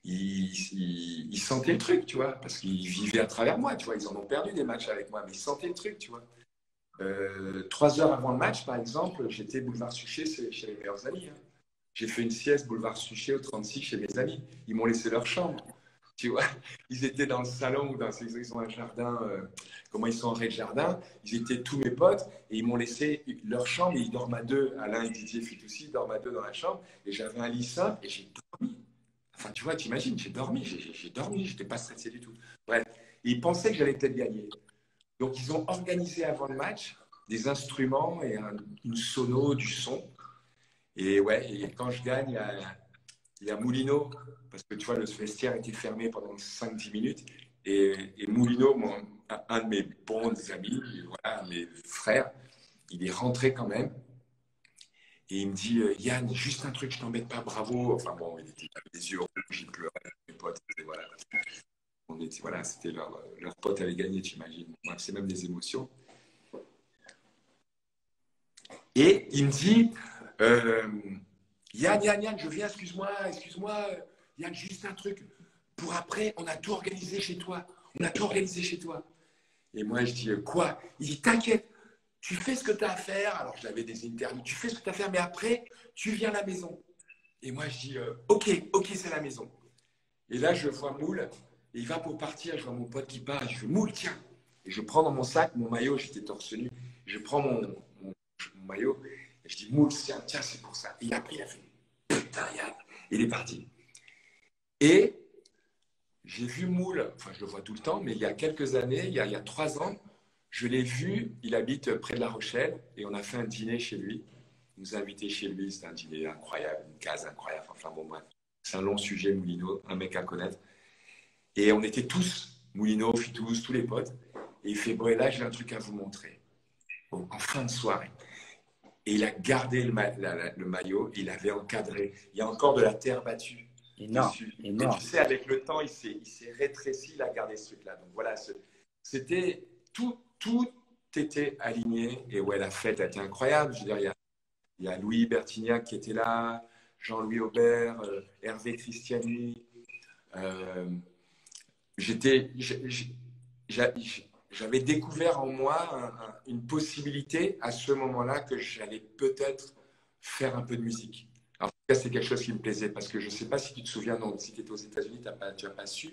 Ils sentaient le truc, tu vois, parce qu'ils vivaient à travers moi, tu vois. Ils en ont perdu des matchs avec moi, mais ils sentaient le truc, tu vois. 3 heures avant le match, par exemple, j'étais boulevard Suchet chez les meilleurs amis. Hein. J'ai fait une sieste boulevard Suchet au 36 chez mes amis. Ils m'ont laissé leur chambre. Tu vois, ils étaient dans le salon ou ils ont un jardin, comment ils sont en rez-de-jardin. Ils étaient tous mes potes et ils m'ont laissé leur chambre et ils dorment à deux. Alain et Didier Fitoussi dorment à deux dans la chambre et j'avais un lit simple et j'ai dormi. Enfin, tu vois, t'imagines, j'ai dormi, j'étais pas stressé du tout. Bref, et ils pensaient que j'allais peut-être gagner. Donc, ils ont organisé avant le match des instruments et une sono, du son. Et ouais, et quand je gagne, il y a Moulino, parce que tu vois, le vestiaire était fermé pendant 5-10 minutes. Et Moulino, un de mes bons amis, voilà, mes frères, il est rentré quand même. Et il me dit, Yann, juste un truc, je t'embête pas, bravo. Enfin bon, il avait des yeux rouges, il pleurait, mes potes. Et voilà, voilà, c'était leur pote avait gagné, t'imagines. C'est même des émotions. Et il me dit, euh, Yann, je viens, excuse-moi, Yann, juste un truc. Pour après, on a tout organisé chez toi. On a tout organisé chez toi. Et moi, je dis, quoi? Il dit, t'inquiète, tu fais ce que tu as à faire. Alors, j'avais des interviews, tu fais ce que tu as à faire, mais après, tu viens à la maison. Et moi, je dis, ok, c'est la maison. Et là, je vois Moule, et il va pour partir. Je vois mon pote qui part, et je fais, Moule, tiens. Et je prends dans mon sac mon maillot, j'étais torse nu. Je prends mon maillot, et je dis, Moule, tiens, c'est pour ça. Et après, il a fait, putain, Yann. Il est parti. Et j'ai vu Moule, enfin, je le vois tout le temps, mais il y a quelques années, il y a 3 ans, je l'ai vu, il habite près de La Rochelle, et on a fait un dîner chez lui. Il nous a invités chez lui, c'était un dîner incroyable, une case incroyable. Enfin bon, bref, c'est un long sujet, Moulineau, un mec à connaître. Et on était tous, Moulineau, Fitous, tous les potes. Et il fait, bon, et là, j'ai un truc à vous montrer. Bon, en fin de soirée. Et il a gardé le maillot, il avait encadré. Il y a encore de la terre battue dessus. Énorme. Et tu sais, avec le temps, il s'est rétréci, il a gardé ce truc-là. Donc voilà, c'était tout était aligné. Et ouais, la fête a été incroyable. Je veux dire, il y a Louis Bertignac qui était là, Jean-Louis Aubert, Hervé Christiani. J'avais découvert en moi une possibilité à ce moment-là que j'allais peut-être faire un peu de musique. Alors, en tout cas, c'est quelque chose qui me plaisait parce que je ne sais pas si tu te souviens, non, si tu étais aux États-Unis, tu n'as pas su,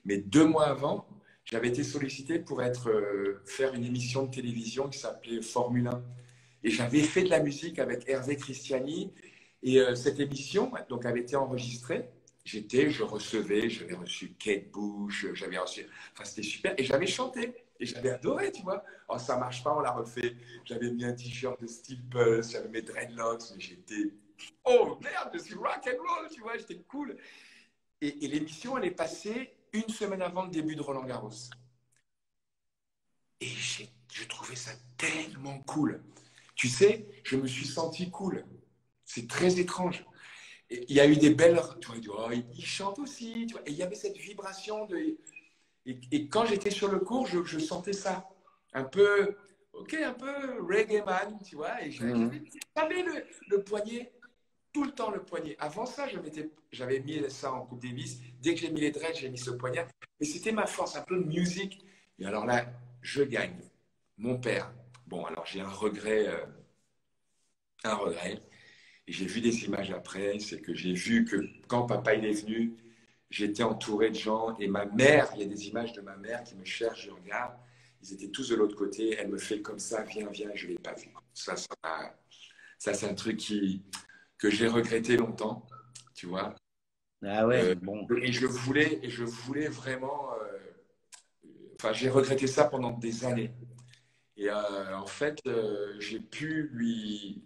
mais 2 mois avant, j'avais été sollicité pour faire une émission de télévision qui s'appelait Formule 1. Et j'avais fait de la musique avec Hervé Christiani. Et cette émission donc, avait été enregistrée. J'avais reçu Kate Bush, enfin c'était super. Et j'avais chanté. Et j'avais adoré, tu vois. Oh, ça marche pas, on l'a refait. J'avais mis un t-shirt de Steel Pulse, j'avais mes dreadlocks, mais j'étais, oh merde, je suis rock and roll, tu vois, j'étais cool. Et l'émission, elle est passée une semaine avant le début de Roland Garros. Et je trouvais ça tellement cool. Tu sais, je me suis senti cool. C'est très étrange. Et il y a eu des belles. Tu vois, oh, il chante aussi. Tu vois, et il y avait cette vibration de. Et quand j'étais sur le cours, je sentais ça. Un peu. Ok, un peu reggae man, tu vois. Et j'avais le poignet, tout le temps le poignet. Avant ça, j'avais mis ça en Coupe Davis. Dès que j'ai mis les dreads, j'ai mis ce poignet. Et c'était ma force, un peu de musique. Et alors là, je gagne. Mon père. Bon, alors j'ai un regret. Et j'ai vu des images après, c'est que j'ai vu que quand papa il est venu, j'étais entouré de gens et ma mère, il y a des images de ma mère qui me cherche, je regarde, ils étaient tous de l'autre côté, elle me fait comme ça, viens, je ne l'ai pas vu. Ça c'est un truc que j'ai regretté longtemps, tu vois. Ah ouais, bon. Et je voulais vraiment, enfin j'ai regretté ça pendant des années. Et en fait, j'ai pu lui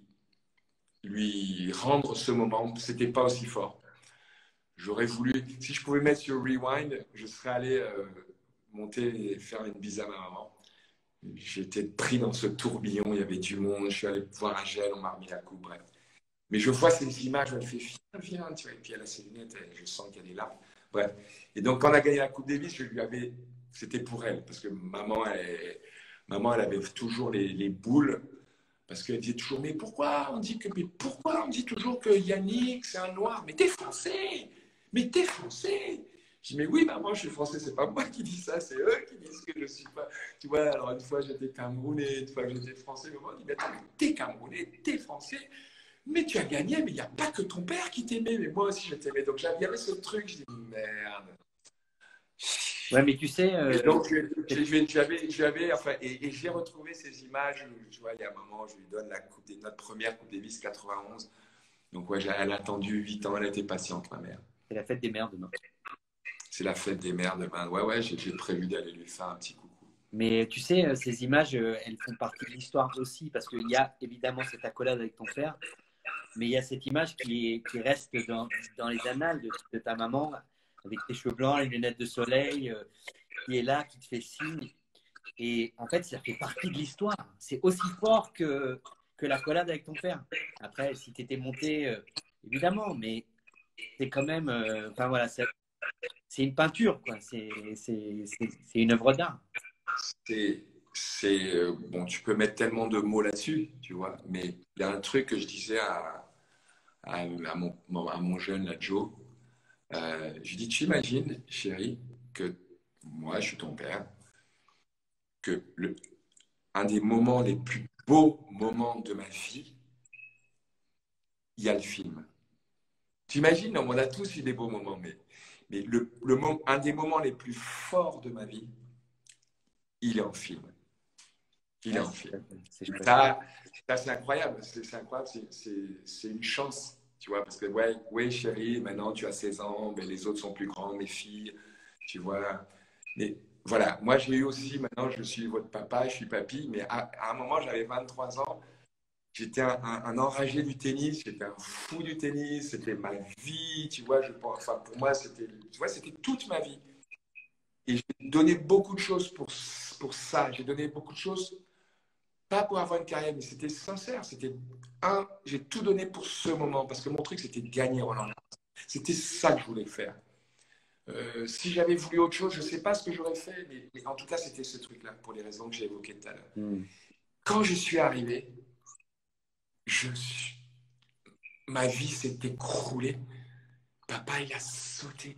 rendre ce moment. C'était pas aussi fort. J'aurais voulu, si je pouvais mettre sur Rewind, je serais allé monter et faire une bise à ma maman. J'étais pris dans ce tourbillon, il y avait du monde, je suis allé voir un gel, on m'a remis la coupe, bref. Mais je vois ces images, elle fait viens, tu vois, et puis elle a ses lunettes, je sens qu'elle est là. Bref. Et donc, quand on a gagné la Coupe Davis, c'était pour elle, parce que maman, elle avait toujours les boules. Parce qu'elle disait toujours, mais pourquoi on dit toujours que Yannick, c'est un noir? Mais t'es français! Mais t'es français! Je dis, mais oui, maman, je suis français, c'est pas moi qui dis ça, c'est eux qui disent que je suis pas. Tu vois, alors une fois j'étais camerounais, une fois j'étais français, maman dit, mais attends, mais t'es camerounais, t'es français, mais tu as gagné, mais il n'y a pas que ton père qui t'aimait, mais moi aussi je t'aimais. Donc il y avait ce truc, je dis, merde. Ouais, mais tu sais. Et donc, enfin, et j'ai retrouvé ces images où, tu vois, il y a un moment, je lui donne notre première Coupe Davis 91. Donc, ouais, elle a attendu 8 ans, elle a été patiente, ma mère. C'est la fête des mères demain. C'est la fête des mères demain. Ouais, j'ai prévu d'aller lui faire un petit coucou. Mais tu sais, ces images, elles font partie de l'histoire aussi, parce qu'il y a évidemment cette accolade avec ton père, mais il y a cette image qui reste dans les annales de ta maman, avec tes cheveux blancs, les lunettes de soleil, qui est là, qui te fait signe. Et en fait, ça fait partie de l'histoire. C'est aussi fort que l'accolade avec ton père. Après, si tu étais monté, évidemment, mais c'est quand même. Enfin voilà, c'est une peinture, quoi. C'est une œuvre d'art. Bon, tu peux mettre tellement de mots là-dessus, tu vois, mais il y a un truc que je disais à mon jeune, là, Joe. Je dis, tu imagines, chérie, que moi, je suis ton père, que un des moments les plus beaux moments de ma vie, il y a le film. Tu imagines, on a tous eu des beaux moments, mais un des moments les plus forts de ma vie, il est en film. Il est Ouais, en film. c'est chouette. Ça, c'est incroyable. C'est incroyable. C'est une chance, tu vois, parce que, ouais, chérie, maintenant tu as 16 ans, mais les autres sont plus grands, mes filles, tu vois. Mais voilà, moi j'ai eu aussi, maintenant je suis votre papa, je suis papy, mais à un moment j'avais 23 ans, j'étais un enragé du tennis, j'étais un fou du tennis, c'était ma vie, tu vois, je pense, enfin pour moi c'était, tu vois, c'était toute ma vie. Et j'ai donné beaucoup de choses pour ça, j'ai donné beaucoup de choses pas pour avoir une carrière, mais c'était sincère. J'ai tout donné pour ce moment parce que mon truc, c'était de gagner Roland Garros. C'était ça que je voulais faire. Si j'avais voulu autre chose, je ne sais pas ce que j'aurais fait, mais en tout cas, c'était ce truc-là pour les raisons que j'ai évoquées tout à l'heure. Quand je suis arrivé, je suis... ma vie s'est écroulée. Papa, il a sauté.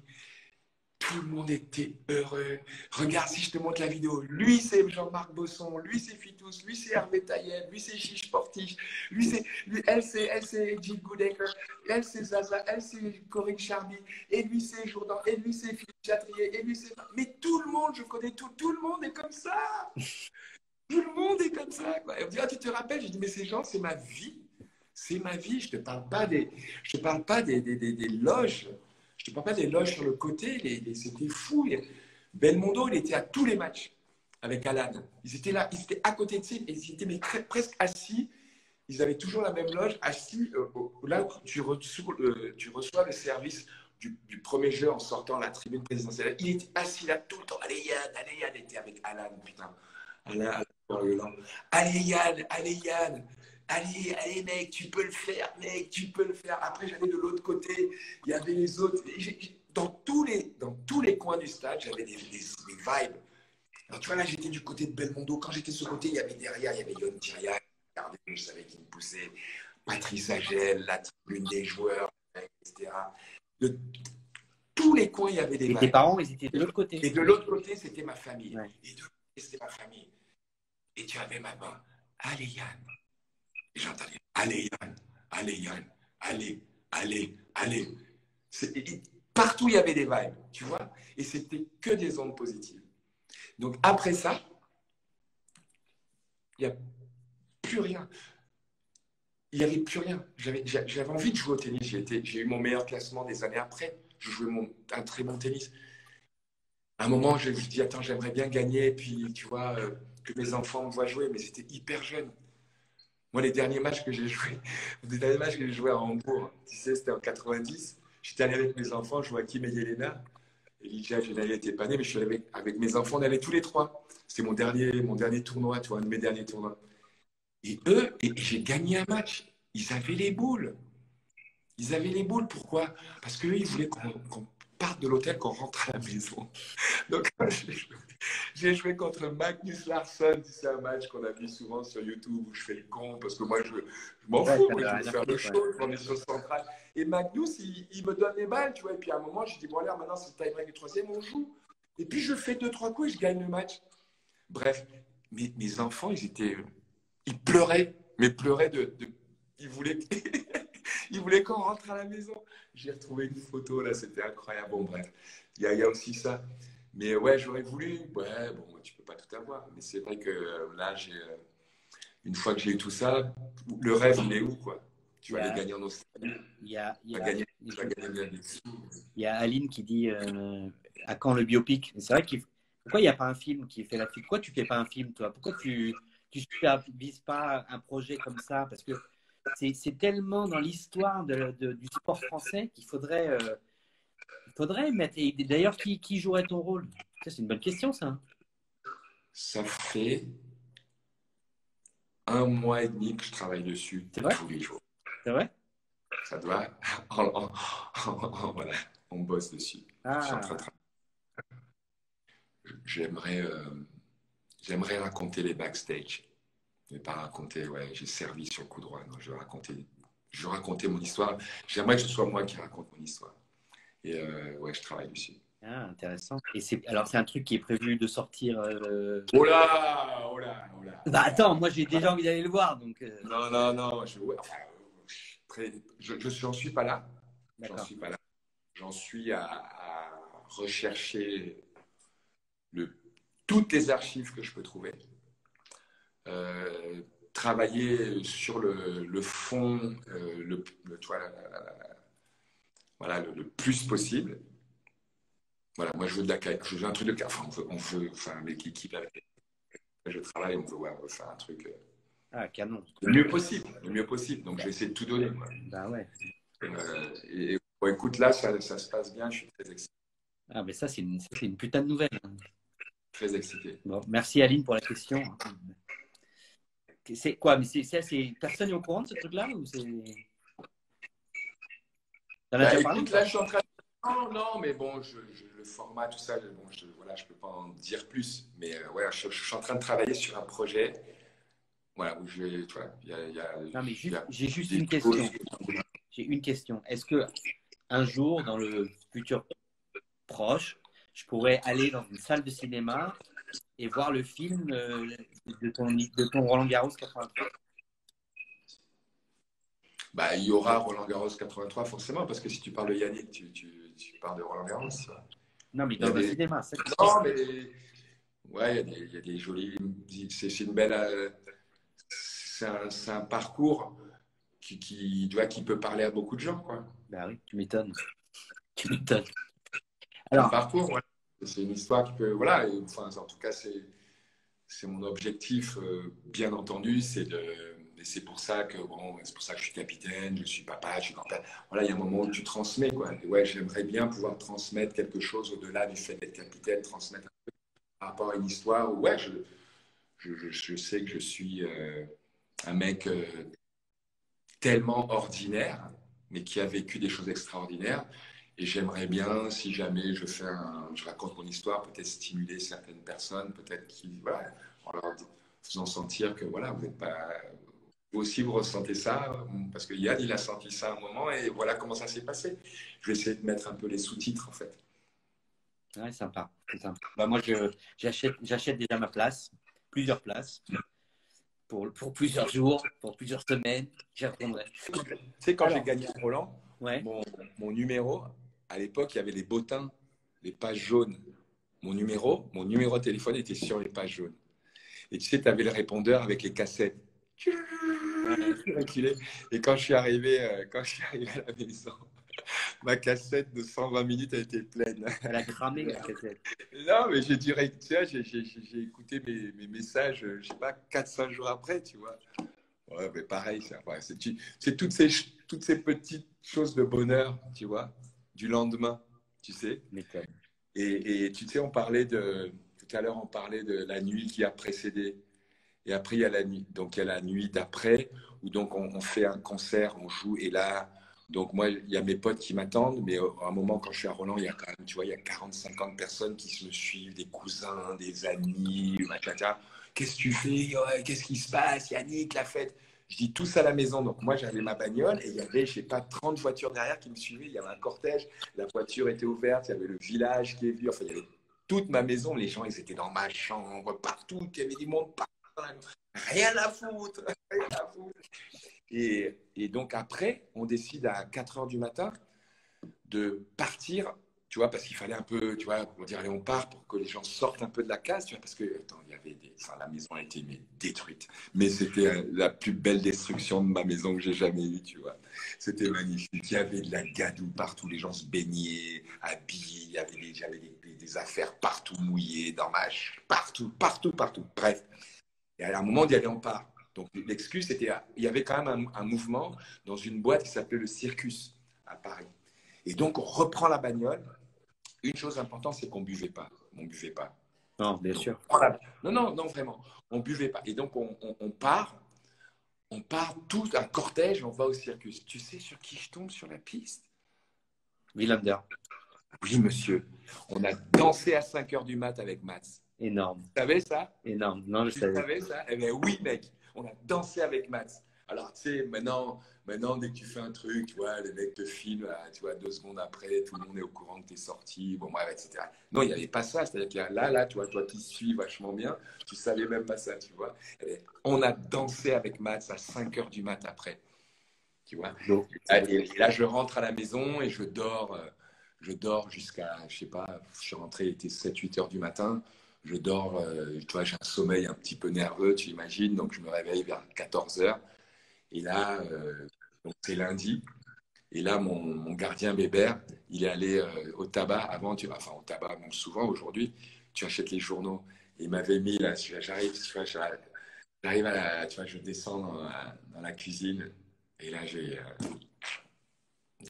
Tout le monde était heureux. Regarde, si je te montre la vidéo, lui c'est Jean-Marc Bosson, lui c'est Fitous, lui c'est Hervé Tailleb, lui c'est Chiche Portiche, elle c'est Jill Goodacre, elle c'est Zaza, elle c'est Corinne Charby, et lui c'est Jourdan, et lui c'est Philippe Chatrier, et lui c'est... Mais tout le monde, je connais tout le monde est comme ça. Tout le monde est comme ça, quoi. Et on me dit, ah, tu te rappelles? Je dis, mais ces gens, c'est ma vie. C'est ma vie. Je ne te parle pas des loges. Je te parle pas des loges sur le côté. C'était fou. Belmondo, il était à tous les matchs avec Alan. Ils étaient là, ils étaient à côté de lui, et ils étaient presque assis. Ils avaient toujours la même loge, assis là où tu reçois le service du premier jeu en sortant la tribune présidentielle. Il était assis là tout le temps. Allez Yann, il était avec Alan, putain. Alan, allez Yann, allez mec, tu peux le faire, mec, tu peux le faire. Après, j'allais de l'autre côté, il y avait les autres. Dans tous les coins du stade, j'avais des vibes. Alors, tu vois, là, j'étais du côté de Belmondo. Quand j'étais de ce côté, il y avait derrière, il y avait Yon Tiria, je savais qu'il me poussait, Patrice Agel, la tribune des joueurs, etc. De tous les coins, il y avait des Et vibes. tes parents, ils étaient de l'autre côté. Et de l'autre côté, c'était ma famille. Ouais. Et de l'autre côté, c'était ma famille. Et tu avais ma main. Allez, Yann. Et j'entendais, allez, Yann. Allez, Yann. Allez. Partout, il y avait des vibes, tu vois. Et c'était que des ondes positives. Donc, après ça, il n'y a plus rien. Il n'y avait plus rien. J'avais envie de jouer au tennis. J'ai eu mon meilleur classement des années après. Je jouais un très bon tennis. À un moment, je me suis dit, attends, j'aimerais bien gagner. Et puis, tu vois, que mes enfants me voient jouer. Mais c'était hyper jeune. Moi, les derniers matchs que j'ai joués à Hambourg, tu sais, c'était en 90. J'étais allé avec mes enfants, Joachim et Yelena. Elijah, Genaï n'était pas né, mais je suis allé avec mes enfants, on allait tous les trois. C'était mon dernier tournoi, tu vois, un de mes derniers tournois. Et eux, j'ai gagné un match. Ils avaient les boules. Pourquoi? Parce qu'eux, ils voulaient qu'on parte de l'hôtel, qu'on rentre à la maison. Donc, j'ai joué contre Magnus Larsson. C'est un match qu'on a vu souvent sur YouTube où je fais le con parce que moi, je m'en fous. Moi, je veux faire le show. On est sur le central. Et Magnus, il me donne les balles, tu vois. Et puis à un moment, je dis, bon, allez, maintenant, c'est le time-break du troisième, on joue. Et puis, je fais 2-3 coups et je gagne le match. Bref, mes enfants, ils pleuraient. Mais pleuraient ils voulaient, ils voulaient qu'on rentre à la maison. J'ai retrouvé une photo, là, c'était incroyable. Bon, bref, il y a aussi ça. Mais ouais, j'aurais voulu. Ouais, bon, tu peux pas tout avoir. Mais c'est vrai que là, une fois que j'ai eu tout ça, le rêve, il est où, quoi? Tu vas aller gagner en Australie. Il y a Aline qui dit à quand le biopic? C'est vrai pourquoi il n'y a pas un film qui fait là-dessus? Pourquoi tu ne fais pas un film, toi? Pourquoi tu ne supervises pas un projet comme ça? Parce que c'est tellement dans l'histoire du sport français qu'il faudrait mettre. Et d'ailleurs, qui jouerait ton rôle? Ça, c'est une bonne question, ça. Ça fait 1 mois et demi que je travaille dessus C'est vrai? tous les jours. C'est vrai? Ça doit. Voilà, on bosse dessus. Je suis en train de Ah, travailler. J'aimerais j'aimerais raconter les backstage, mais pas raconter, ouais, j'ai servi sur le coup droit. Non, je veux raconter mon histoire. J'aimerais que ce soit moi qui raconte mon histoire. Et ouais, je travaille dessus. ah, intéressant. Et alors, c'est un truc qui est prévu de sortir. Oh là, oh là, oh là, Bah oh attends, là. moi j'ai déjà envie d'aller le voir, donc. Non, non, non. Ouais, enfin, j'en suis pas là. J'en D'accord. suis pas là. J'en suis à rechercher toutes les archives que je peux trouver. Travailler sur le fond, tu vois, voilà, le plus possible. Voilà, moi je veux je veux un truc de enfin, enfin, avec l'équipe avec laquelle je travaille, ouais, on veut faire un truc Ah, canon. le mieux possible, le mieux possible. Donc je vais essayer de tout donner. Quoi. Bah ouais. Et bon, écoute, là, ça se passe bien, je suis très excité. Ah, mais ça, c'est une putain de nouvelle. Très excité. Bon, merci Aline pour la question. C'est quoi? Mais personne n'est au courant de ce truc-là ou c'est. T'en as Bah déjà parlé ou écoute, là, pas? je suis en train de. Non, non, mais bon, le format, tout ça, bon, voilà, je peux pas en dire plus. Mais ouais, je suis en train de travailler sur un projet. Voilà, où je vais, tu vois, Non, mais il y a j'ai juste des une choses. question. J'ai une question. Est-ce que un jour, dans le futur proche, je pourrais aller dans une salle de cinéma et voir le film de ton Roland Garros 83? Bah, il y aura Roland Garros 83 forcément, parce que si tu parles de Yannick, tu parles de Roland Garros. Non, mais Il y a dans un des. cinéma, ça. Non, mais ouais, il y a des jolis. C'est une belle. C'est un parcours tu vois, qui peut parler à beaucoup de gens, quoi. Bah oui, tu m'étonnes. Tu m'étonnes. C'est un Alors, parcours, ouais. C'est une histoire qui peut. Voilà, enfin, en tout cas, c'est mon objectif, bien entendu, et c'est pour ça que bon, c'est pour ça que je suis capitaine, je suis papa, je suis grand-père. Voilà, il y a un moment où tu transmets, quoi. Et ouais, j'aimerais bien pouvoir transmettre quelque chose au-delà du fait d'être capitaine, transmettre un peu par rapport à une histoire où, ouais, je sais que je suis un mec tellement ordinaire, mais qui a vécu des choses extraordinaires. Et j'aimerais bien, si jamais je raconte mon histoire, peut-être stimuler certaines personnes, peut-être voilà, en leur faisant sentir que voilà, vous n'êtes pas. Vous aussi, vous ressentez ça, parce que Yann, il a senti ça à un moment, et voilà comment ça s'est passé. Je vais essayer de mettre un peu les sous-titres, en fait. ouais, sympa. C'est sympa. Bah, moi, j'achète déjà ma place, plusieurs places, pour plusieurs jours, pour plusieurs semaines. J'y retournerai. Tu sais, quand j'ai Alors, gagné Roland, ouais. mon numéro, à l'époque, il y avait les bottins, les pages jaunes. Mon numéro de téléphone était sur les pages jaunes. Et tu sais, tu avais le répondeur avec les cassettes. Ouais. Et quand je suis arrivé à la maison, ma cassette de 120 minutes a été pleine. Elle a cramé la cassette. Non, mais j'ai direct, tu vois, j'ai écouté mes messages, je sais pas, 4-5 jours après, tu vois. Ouais, mais pareil, c'est toutes ces petites choses de bonheur, tu vois, du lendemain, tu sais. Méthode. Et tu sais, tout à l'heure, on parlait de la nuit qui a précédé. Et après, il y a la nuit. Donc, il y a la nuit d'après, où donc on fait un concert, on joue. Et là, donc moi, il y a mes potes qui m'attendent. Mais à un moment, quand je suis à Roland, il y a quand même, tu vois, il y a 40-50 personnes qui me suivent, des cousins, des amis, machin. Qu'est-ce que tu fais? Ouais, qu'est-ce qui se passe? Yannick, la fête. Je dis tous à la maison. Donc, moi, j'avais ma bagnole et il y avait, je sais pas, 30 voitures derrière qui me suivaient. Il y avait un cortège. La voiture était ouverte. Il y avait le village qui est venu. Enfin, il y avait toute ma maison. Les gens, ils étaient dans ma chambre, partout. Il y avait du monde partout. Rien à foutre, rien à foutre. Et donc après, on décide à 4 heures du matin de partir, tu vois, parce qu'il fallait un peu, tu vois, pour dire allez, on part pour que les gens sortent un peu de la case, tu vois, parce que attends, la maison a été détruite. Mais c'était la plus belle destruction de ma maison que j'ai jamais eue, tu vois. C'était magnifique. Il y avait de la gadoue partout, les gens se baignaient, habillés, j'avais des affaires partout mouillées, dans partout, partout, partout. Bref. Et à un moment, on dit, allez, on part. Donc, l'excuse, c'était, il y avait quand même un mouvement dans une boîte qui s'appelait le Circus à Paris. Et donc, on reprend la bagnole. Une chose importante, c'est qu'on ne buvait pas. On ne buvait pas. Non, bien Donc, sûr. non, non, non, vraiment. On buvait pas. Et donc, on part tout un cortège, on va au circus. Tu sais sur qui je tombe sur la piste? Villander. Oui, monsieur. On a dansé à 5 heures du mat avec Mats. Énorme. Tu savais ça? Énorme. Non, je Tu savais. savais ça? Eh bien oui, mec. On a dansé avec Mats. Alors, tu sais, maintenant, dès que tu fais un truc, tu vois, les mecs te filment, tu vois, 2 secondes après, tout le monde est au courant que tu es sorti, bon, bref, etc. Non, il n'y avait pas ça. C'est-à-dire qu'il y a là, tu vois, toi qui suis vachement bien, tu savais même pas ça, tu vois. Et on a dansé avec Mats à 5 heures du mat après, tu vois. Beau. Et là, je rentre à la maison et je dors jusqu'à, je sais pas, je suis rentré, il était 7-8 heures du matin. Je dors, tu vois, j'ai un sommeil un petit peu nerveux, tu imagines. Donc, je me réveille vers 14 heures. Et là, donc c'est lundi. Et là, mon gardien Bébert, il est allé au tabac avant, enfin au tabac, même souvent aujourd'hui, tu achètes les journaux. Et il m'avait mis là, j'arrive, tu vois, tu vois, je descends dans la cuisine. Et là, j'ai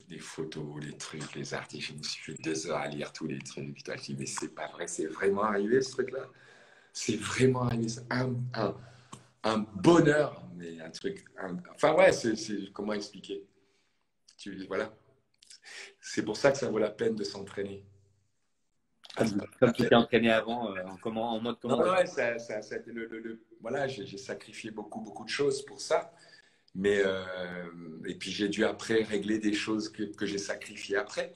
des photos, les trucs, les articles. Je me suis fait 2 heures à lire tous les trucs. Putain, je dis, mais c'est pas vrai, c'est vraiment arrivé ce truc-là. C'est vraiment arrivé. C'est un bonheur, mais un truc. Enfin, ouais, comment expliquer? Voilà. C'est pour ça que ça vaut la peine de s'entraîner. Comme tu t'es entraîné avant, en mode Non, commando. ouais, voilà, j'ai sacrifié beaucoup de choses pour ça. Mais, et puis j'ai dû après régler des choses que j'ai sacrifiées après.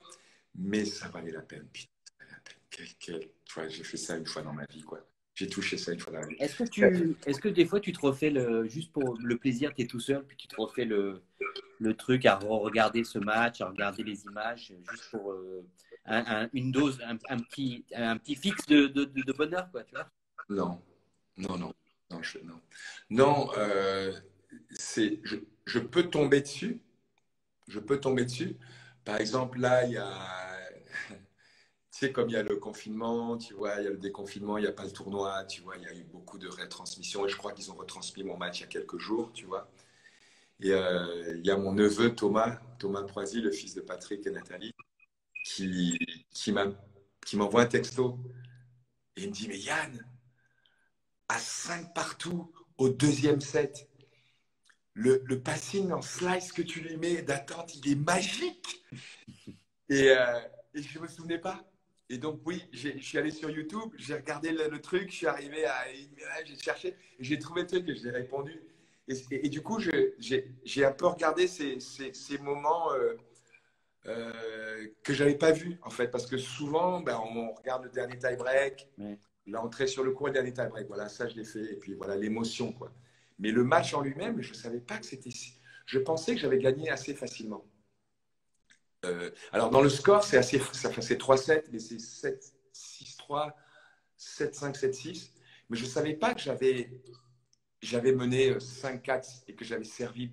Mais ça valait la peine. Putain, ça valait la peine. Tu vois, j'ai fait ça une fois dans ma vie, quoi. J'ai touché ça une fois dans ma vie. Est-ce que des fois tu te refais juste pour le plaisir, tu es tout seul, puis tu te refais le truc à regarder ce match, à regarder les images, juste pour une dose, un petit fixe de bonheur, quoi, tu vois? Non, non, non, non, non. Non, je peux tomber dessus. Je peux tomber dessus. Par exemple, là, il y a, tu sais, comme il y a le confinement, tu vois, il y a le déconfinement, il n'y a pas le tournoi, tu vois, il y a eu beaucoup de retransmissions et je crois qu'ils ont retransmis mon match il y a quelques jours, tu vois. Et il y a mon neveu Thomas Proisy, le fils de Patrick et Nathalie, qui, qui m'a, qui m'envoie un texto et il me dit, mais Yann, à 5 partout au deuxième set, le passing en slice que tu lui mets d'attente, il est magique. Et je ne me souvenais pas. Et donc, oui, je suis allé sur YouTube, j'ai regardé le truc, je suis arrivé à une image, j'ai cherché, et j'ai trouvé le truc et je l'ai répondu. Et du coup, j'ai un peu regardé ces moments que je n'avais pas vus, en fait, parce que souvent, ben, on regarde le dernier tie-break, Ouais. l'entrée sur le court, le dernier tie-break. Voilà, ça, je l'ai fait. Et puis, voilà, l'émotion, quoi. Mais le match en lui-même, je ne savais pas que c'était. Je pensais que j'avais gagné assez facilement. Alors, dans le score, c'est 3-7, mais c'est 7-6-3, 7-5, 7-6. Mais je ne savais pas que j'avais mené 5-4 et que j'avais servi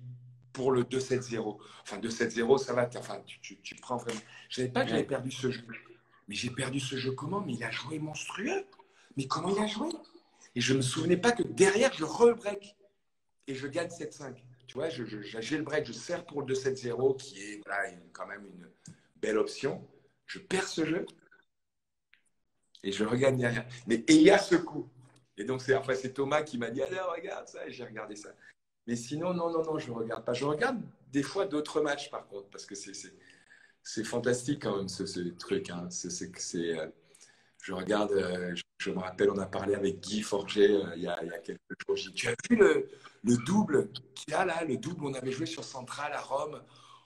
pour le 2-7-0. Enfin, 2-7-0, ça va. Enfin, tu prends vraiment. Je ne savais pas que j'avais perdu ce jeu. Mais j'ai perdu ce jeu comment? Mais il a joué monstrueux. Mais comment il a joué? Et je ne me souvenais pas que derrière, je re-break et je gagne 7-5. Tu vois, j'ai le break, je sers pour le 2-7-0, qui est voilà, quand même une belle option. Je perds ce jeu et je regagne derrière. Mais et il y a ce coup. Et donc, c'est Thomas qui m'a dit, allez, regarde ça. Et j'ai regardé ça. Mais sinon, non, je ne regarde pas. Je regarde des fois d'autres matchs, par contre, parce que c'est fantastique quand même, ce truc. Hein. Je regarde, je me rappelle, on a parlé avec Guy Forget il y a quelques jours. J'ai dit, tu as vu le double qu'il y a là, le double, on avait joué sur Central à Rome.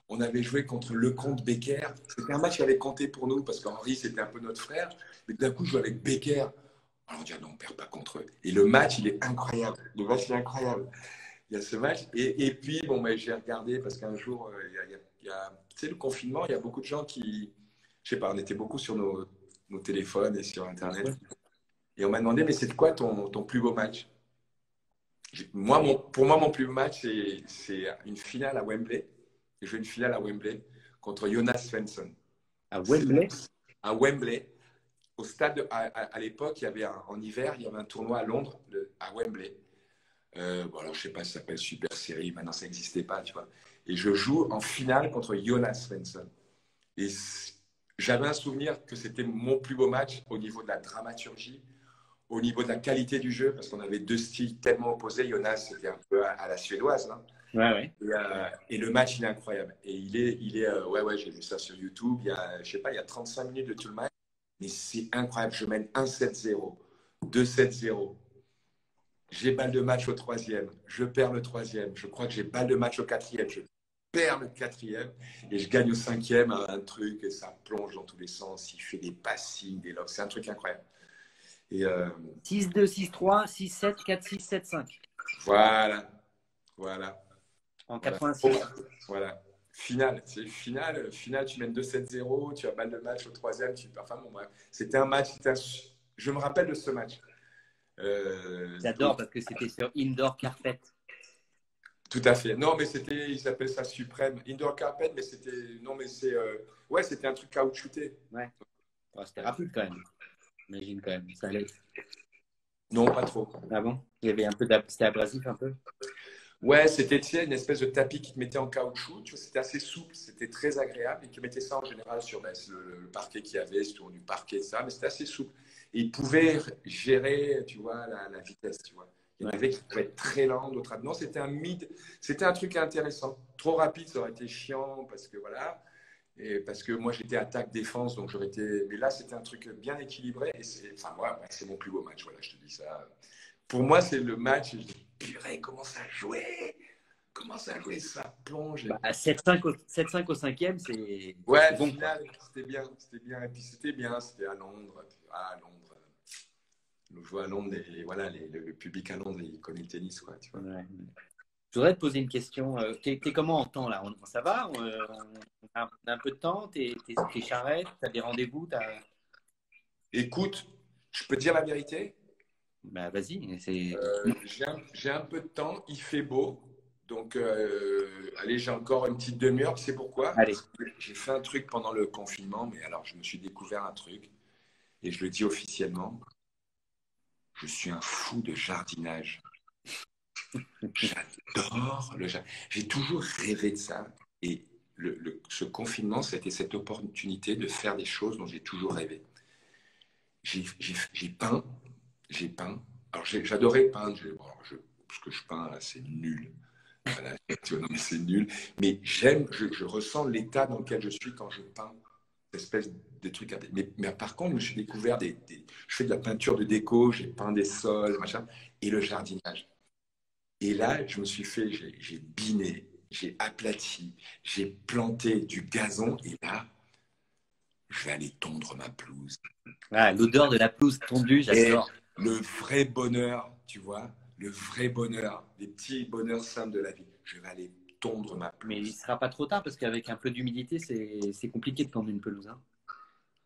On avait joué contre Lecomte Becker. C'était un match qui avait compté pour nous parce qu'Henri, c'était un peu notre frère. Mais d'un coup, je joue avec Becker. Alors on dit, ah non, on ne perd pas contre eux. Et le match, il est incroyable. Le match, il est incroyable. Il y a ce match. Et puis, bon, mais j'ai regardé parce qu'un jour, tu sais, le confinement, il y a beaucoup de gens qui, je sais pas, on était beaucoup sur nos téléphones et sur Internet. Et on m'a demandé, mais c'est quoi ton plus beau match? Pour moi, mon plus beau match, c'est une finale à Wembley. J'ai joué une finale à Wembley contre Jonas Svensson. À Wembley? À Wembley. Au stade, à l'époque, en hiver, il y avait un tournoi à Londres, à Wembley. Bon, alors, je ne sais pas si ça s'appelle Super Série, maintenant ça n'existait pas, tu vois. Et je joue en finale contre Jonas Svensson. Et j'avais un souvenir que c'était mon plus beau match au niveau de la dramaturgie, au niveau de la qualité du jeu, parce qu'on avait deux styles tellement opposés. Jonas, c'était un peu à la suédoise. Hein. Ouais. Et le match, il est incroyable. Et ouais, j'ai vu ça sur YouTube. Je sais pas, il y a 35 minutes de tout le match. Mais c'est incroyable. Je mène 1-7-0, 2-7-0. J'ai balle de match au troisième. Je perds le troisième. Je crois que j'ai balle de match au quatrième. Je perds le quatrième. Et je gagne au cinquième un truc. Et ça plonge dans tous les sens. Il fait des passings, des locks. C'est un truc incroyable. Et 6-2, 6-3, 6-7, 4-6, 7-5. voilà. En 86. Voilà. Finale, tu mènes 2-7-0, tu as balle de match au troisième, enfin bon, bref. C'était un match, je me rappelle de ce match. J'adore parce que c'était sur indoor carpet. Tout à fait. Non, mais ils s'appellent ça Suprême. Indoor carpet, mais c'était un truc caoutchouté. Ouais. C'était rapide quand même. J'imagine quand même, ça allait. Non, pas trop. Ah bon? Il y avait un peu c'était abrasif un peu? Ouais, c'était une espèce de tapis qui te mettait en caoutchouc. Tu vois, c'était assez souple, c'était très agréable. Et qui mettait ça en général sur le parquet qu'il y avait, sur du parquet, ça. Mais c'était assez souple. Et il pouvait gérer, tu vois, la vitesse, tu vois. Il y en avait qui pouvaient être très lents, d'autres. Non, c'était un truc intéressant. Trop rapide, ça aurait été chiant parce que voilà. Et parce que moi, j'étais attaque-défense, donc j'aurais été. Mais là, c'était un truc bien équilibré. Et c'est mon plus beau match. Voilà, je te dis ça. Pour moi, c'est le match. Je dis, purée, comment ça a joué? Comment ça a joué? Ça plonge. 7-5 au cinquième, c'est. Ouais, bon. Finale, c'était bien. Et puis c'était bien. C'était à Londres. À Londres. Nous jouons à Londres et voilà, le public à Londres, il connaît le tennis, quoi. Tu vois. Ouais. Je voudrais te poser une question. T'es comment en temps là? Ça va? On a un peu de temps? T'es charrette? T'as des rendez-vous? Écoute, je peux te dire la vérité. Bah vas-y. J'ai un peu de temps. Il fait beau. Donc, allez, j'ai encore une petite demi-heure. Tu sais pourquoi? Allez. Parce que j'ai fait un truc pendant le confinement, mais alors je me suis découvert un truc et je le dis officiellement. Je suis un fou de jardinage. J'adore le jardinage. J'ai toujours rêvé de ça. Et ce confinement, c'était cette opportunité de faire des choses dont j'ai toujours rêvé. J'ai peint. Alors, j'adorais peindre. Ce que je peins, là, c'est nul. Voilà, non, mais c'est nul. Mais je ressens l'état dans lequel je suis quand je peins. Cette espèce de trucs. Mais par contre, je me suis découvert je fais de la peinture de déco, j'ai peint des sols, machin, et le jardinage. Et là, je me suis fait, j'ai biné, j'ai aplati, j'ai planté du gazon, et là, je vais aller tondre ma pelouse. Ah, l'odeur de la pelouse tondue, j'adore. Le vrai bonheur, tu vois, le vrai bonheur, les petits bonheurs simples de la vie. Je vais aller tondre ma pelouse. Mais il ne sera pas trop tard parce qu'avec un peu d'humidité, c'est compliqué de tondre une pelouse. Hein.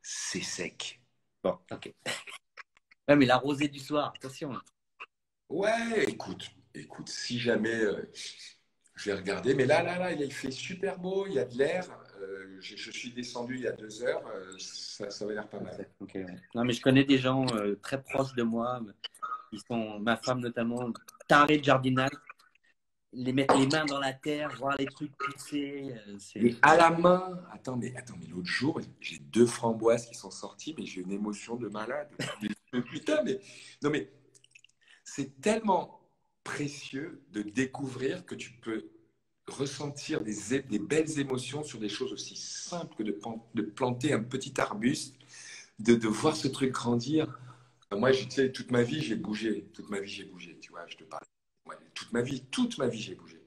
C'est sec. Bon, ok. Ouais, mais la rosée du soir, attention. Ouais, écoute, si jamais je vais regarder, mais là, il fait super beau, il y a de l'air. Je suis descendu il y a 2 heures, ça va l'air pas mal. Okay, ouais. Non, mais je connais des gens très proches de moi, qui sont, ma femme notamment, tarés de jardinage. Les mettre les mains dans la terre, voir les trucs pousser. Mais à la main, attends, mais l'autre jour, j'ai 2 framboises qui sont sorties, mais j'ai une émotion de malade. Putain, non, mais c'est tellement précieux de découvrir que tu peux ressentir des belles émotions sur des choses aussi simples que de planter un petit arbuste, de voir ce truc grandir. Moi, tu sais, toute ma vie, j'ai bougé. Tu vois, je te parle. Ouais, toute ma vie, j'ai bougé.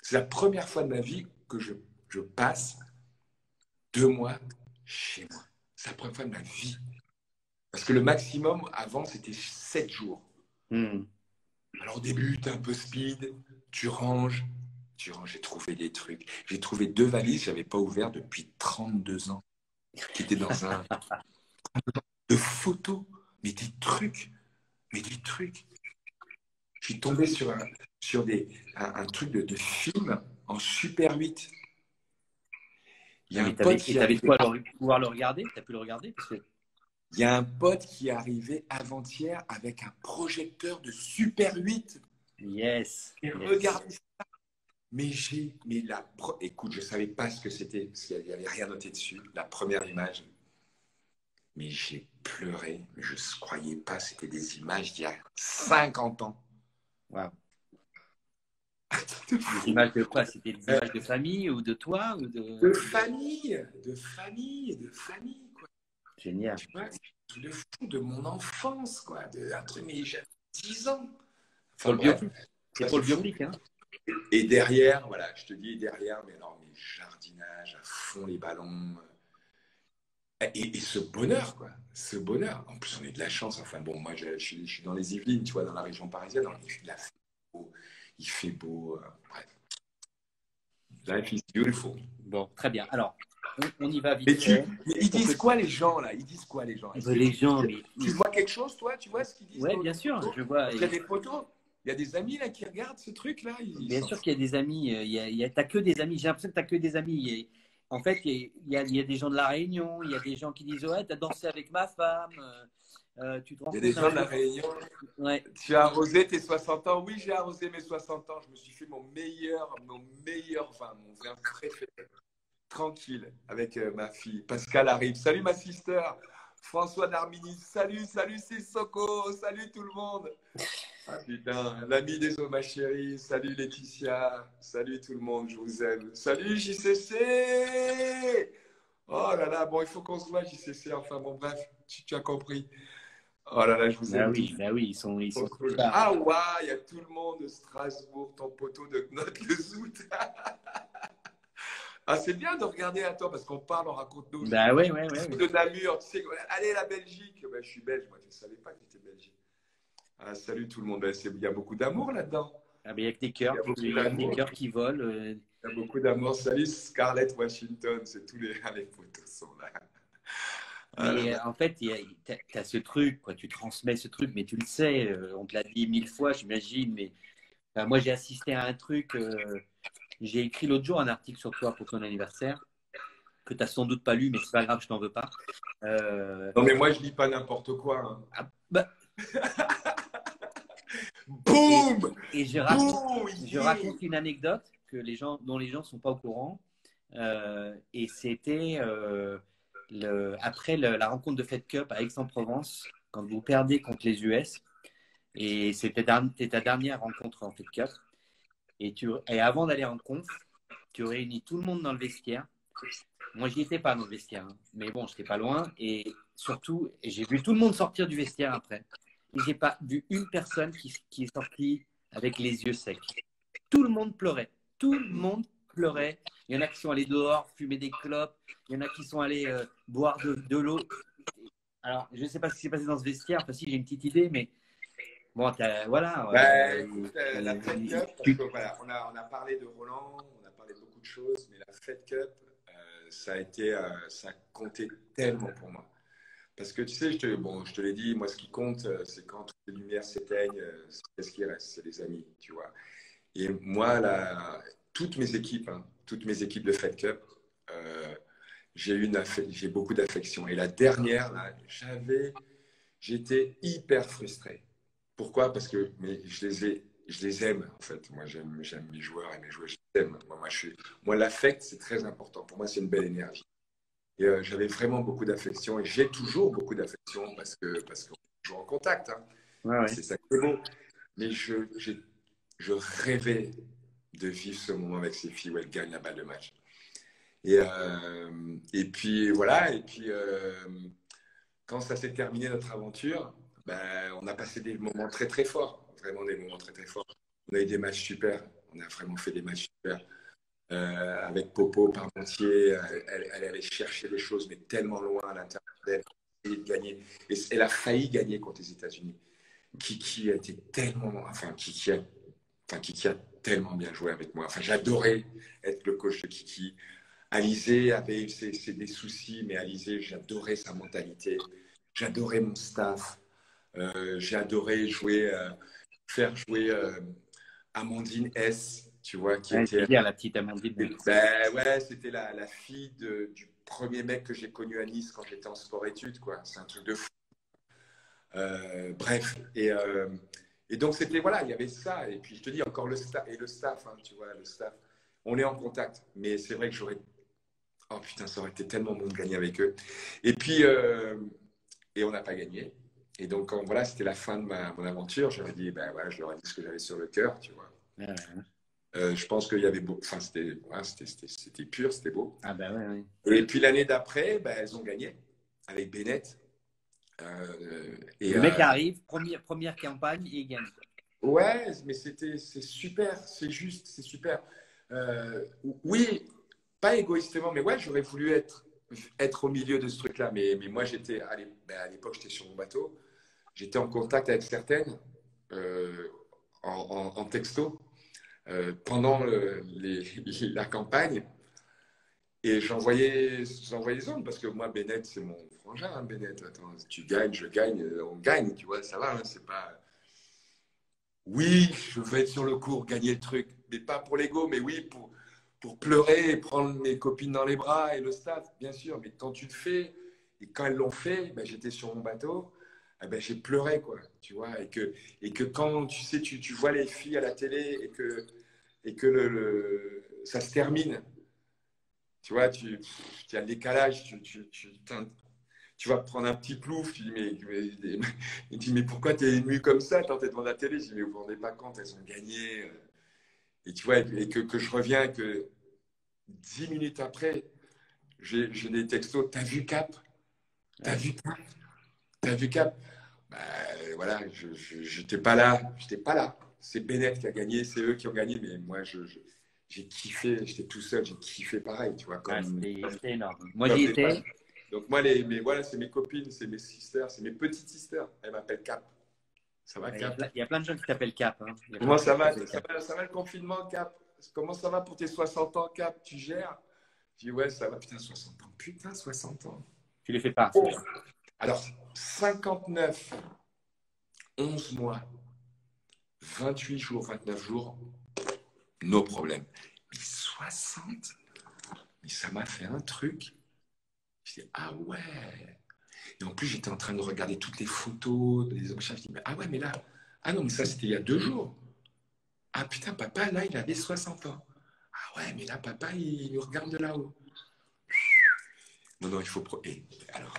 C'est la première fois de ma vie que je passe 2 mois chez moi. C'est la première fois de ma vie. Parce que le maximum avant, c'était 7 jours. Alors au début, tu es un peu speed, tu ranges. J'ai trouvé des trucs. J'ai trouvé 2 valises que je n'avais pas ouvertes depuis 32 ans, qui étaient dans un de photos, mais des trucs. Je suis tombé sur un truc de film en Super 8. Il y a un pote qui t'avais de quoi pouvoir le regarder? Tu as pu le regarder parce que... Il y a un pote qui est arrivé avant-hier avec un projecteur de Super 8. Yes. Regardez ça. Écoute, je ne savais pas ce que c'était, parce qu'il n'y avait rien noté dessus, la première image. Mais j'ai pleurais, mais je ne croyais pas, c'était des images d'il y a 50 ans. Wow. De Des fou. images de quoi? C'était des images de famille ou de toi ou de... De famille, de famille, de famille, quoi. Génial. Tu vois, c'est un truc de fou, de mon enfance, quoi. Un truc, mais j'avais 10 ans. Pour Enfin le bref, biopic. C'est ça pour c'est le fou. biopic, hein? Et derrière, voilà, je te dis derrière, mais non, mais jardinage, à fond les ballons. Et ce bonheur, quoi. Ce bonheur. En plus, on est de la chance. Enfin bon, moi, je suis dans les Yvelines, tu vois, dans la région parisienne. Alors, il fait beau. Bref. Life is beautiful. Bon, très bien. Alors, on y va Mais vite fait. mais ils disent quoi les gens là? Ils disent quoi les gens? Est-ce que Les gens, mais... tu vois quelque chose, toi? Tu vois ce qu'ils disent Ouais, nos bien sûr, photos? je vois. Parce qu'il y a des photos. Il y a des amis là qui regardent ce truc-là. Ils Bien s'en sûr foutent. qu'il y a des amis. T'as que des amis. J'ai l'impression que t'as que des amis. En fait, il y a des gens de la Réunion. Il y a des gens qui disent ouais, t'as dansé avec ma femme. Tu te rends Il y a compte des un gens de la peu. Réunion. Ouais. Tu as arrosé tes 60 ans? Oui, j'ai arrosé mes 60 ans. Je me suis fait mon meilleur vin, mon vin préféré. Tranquille, avec ma fille. Pascal arrive. Salut ma sister. François d'Armini. Salut, salut Sissoko. Salut tout le monde. Ah putain, l'ami des eaux, ma chérie. Salut Laetitia. Salut tout le monde, je vous aime. Salut JCC. Oh là là, bon, il faut qu'on se voit JCC. Enfin bon, bref, tu as compris. Oh là là, je vous aime tous. Bah oui, ils Trop sont cool. là. Ah ouais, il y a tout le monde de Strasbourg, ton poteau de Note le Zout. Ah, c'est bien de regarder à toi parce qu'on parle, on raconte nos vies. Bah ouais. De Namur, tu sais, allez la Belgique. Ben, je suis belge, moi, tu ne savais pas que tu étais belge. Ah, salut tout le monde. Ben, il y a beaucoup d'amour là-dedans. Ah, bah, il y a que des Il y cœurs, a beaucoup il y a que des d'amour. cœurs qui volent. Il y a beaucoup d'amour. Salut Scarlett Washington. C'est tous les, les photos sont là. Ah, là, Mais là. en fait, t'as ce truc, quoi. Tu transmets ce truc, mais tu le sais. On te l'a dit 1000 fois, j'imagine. Mais moi, j'ai assisté à un truc. J'ai écrit l'autre jour un article sur toi pour ton anniversaire que tu n'as sans doute pas lu, mais c'est pas grave, je t'en veux pas. Non, mais moi, je lis pas n'importe quoi. Hein. Ah, bah, Boum! et Boum! je raconte une anecdote que dont les gens sont pas au courant. Et c'était après la rencontre de Fed Cup à Aix-en-Provence, quand vous perdez contre les US. Et c'était ta dernière rencontre en Fed Cup. Et avant d'aller en conf, tu réunis tout le monde dans le vestiaire. Moi, j'y étais pas dans le vestiaire, hein. Mais bon, j'étais pas loin. Et surtout, j'ai vu tout le monde sortir du vestiaire après. Et j'ai pas vu une personne qui est sortie avec les yeux secs. Tout le monde pleurait. Tout le monde pleurait. Il y en a qui sont allés dehors fumer des clopes. Il y en a qui sont allés boire de l'eau. Alors, je ne sais pas ce qui s'est passé dans ce vestiaire. Enfin, si, j'ai une petite idée, mais bon, voilà. Bah, écoute, la Fed Cup, parce que, voilà, on a parlé de Roland, on a parlé de beaucoup de choses, mais la Fed Cup, ça a été, ça a compté tellement pour moi. Parce que tu sais, je te l'ai dit, moi, ce qui compte, c'est quand toutes les lumières s'éteignent, c'est ce qui reste, c'est les amis, tu vois. Et moi, toutes mes équipes de Fed Cup, euh, j'ai beaucoup d'affection. Et la dernière, là, j'étais hyper frustré. Pourquoi? Parce que je les aime, en fait. Moi, j'aime mes joueurs et mes joueurs, je les aime. Moi, l'affect, c'est très important. Pour moi, c'est une belle énergie. Et j'avais vraiment beaucoup d'affection et j'ai toujours beaucoup d'affection parce qu'on est toujours en contact. Hein. Ouais. C'est ça qui est beau. Mais je rêvais de vivre ce moment avec ces filles où elles gagnent la balle de match. Et puis voilà, et puis quand ça s'est terminé notre aventure, ben, on a passé des moments très très forts, vraiment des moments très très forts. On a eu des matchs super, on a vraiment fait des matchs super. Avec Popo, Parmentier, elle allait chercher des choses, mais tellement loin à l'intérieur d'elle, et de gagner. Et elle a failli gagner contre les États-Unis. Kiki a été tellement, Kiki a tellement bien joué avec moi. Enfin, j'adorais être le coach de Kiki. Alizé avait eu des soucis, mais Alizé, j'adorais sa mentalité. J'adorais mon staff. J'ai adoré faire jouer Amandine S, tu vois, qui Ouais, était. c'est bien, la petite Amandine. Ben ouais, c'était la fille du premier mec que j'ai connu à Nice quand j'étais en sport-études, quoi. C'est un truc de fou. Bref, et donc c'était, voilà, il y avait ça. Et puis je te dis encore le staff, hein, tu vois, le staff. On est en contact, mais c'est vrai que oh putain, ça aurait été tellement bon de gagner avec eux. Et puis, et on n'a pas gagné. Et donc, quand, voilà, c'était la fin de mon aventure. J'aurais dit, ben voilà, je leur ai dit ce que j'avais sur le cœur, tu vois. Ouais, ouais. Je pense qu'il y avait beau, enfin, c'était pur, c'était beau. Ah bah ouais, ouais. Et puis l'année d'après, ben, elles ont gagné avec Bennett. Le mec arrive, première campagne, et il gagne. Ouais, mais c'est super, c'est juste, c'est super. Oui, pas égoïstement, mais ouais, j'aurais voulu être au milieu de ce truc-là. Mais moi, à l'époque, j'étais sur mon bateau. J'étais en contact avec certaines en texto pendant la campagne. Et j'envoyais les ondes parce que moi, Bennett, c'est mon frangin, hein, Bennett. Attends, tu gagnes, je gagne, on gagne, tu vois, ça va, hein, c'est pas. Oui, je veux être sur le cours, gagner le truc, mais pas pour l'ego, mais oui, pour pleurer et prendre mes copines dans les bras et le staff, bien sûr. Mais quand tu le fais, et quand elles l'ont fait, ben, j'étais sur mon bateau, eh ben, j'ai pleuré, quoi, tu vois. Et que quand, tu sais, tu vois les filles à la télé et que ça se termine, tu vois, tu as le décalage, tu vas prendre un petit plouf, tu dis, il dit, mais pourquoi tu es ému comme ça quand tu es devant la télé? Je dis, mais vous ne vous rendez pas compte, elles ont gagné. Et tu vois, et que je reviens, que 10 minutes après, j'ai des textos, t'as vu Cap? T'as vu Cap? T'as vu Cap? Bah, voilà, j'étais pas là, j'étais pas là. C'est Bennett qui a gagné, c'est eux qui ont gagné, mais moi, j'ai kiffé, j'étais tout seul, j'ai kiffé pareil, tu vois, Ah, comme c'était énorme. Moi, j'y étais. donc moi, mais voilà, c'est mes copines, c'est mes sisters, c'est mes petites sisters. Elles m'appellent Cap. Ça va, Cap? Il y a plein de gens qui t'appellent Cap. Hein. Comment ça va? Ça va le confinement, Cap? Comment ça va pour tes 60 ans, Cap? Tu gères? Je dis, ouais, ça va. Putain, 60 ans. Putain, 60 ans. Tu les fais pas. Oh. Alors, 59, 11 mois, 28 jours, 29 jours, nos problèmes. Mais 60? Mais ça m'a fait un truc. Je dis, ah ouais. Et en plus, j'étais en train de regarder toutes les photos des machins. Je dis, ah ouais, mais là, ah non, mais ça, c'était il y a 2 jours. Ah putain, papa, là, il avait 60 ans. Ah ouais, mais là, papa, il nous regarde de là-haut. Non, non, alors,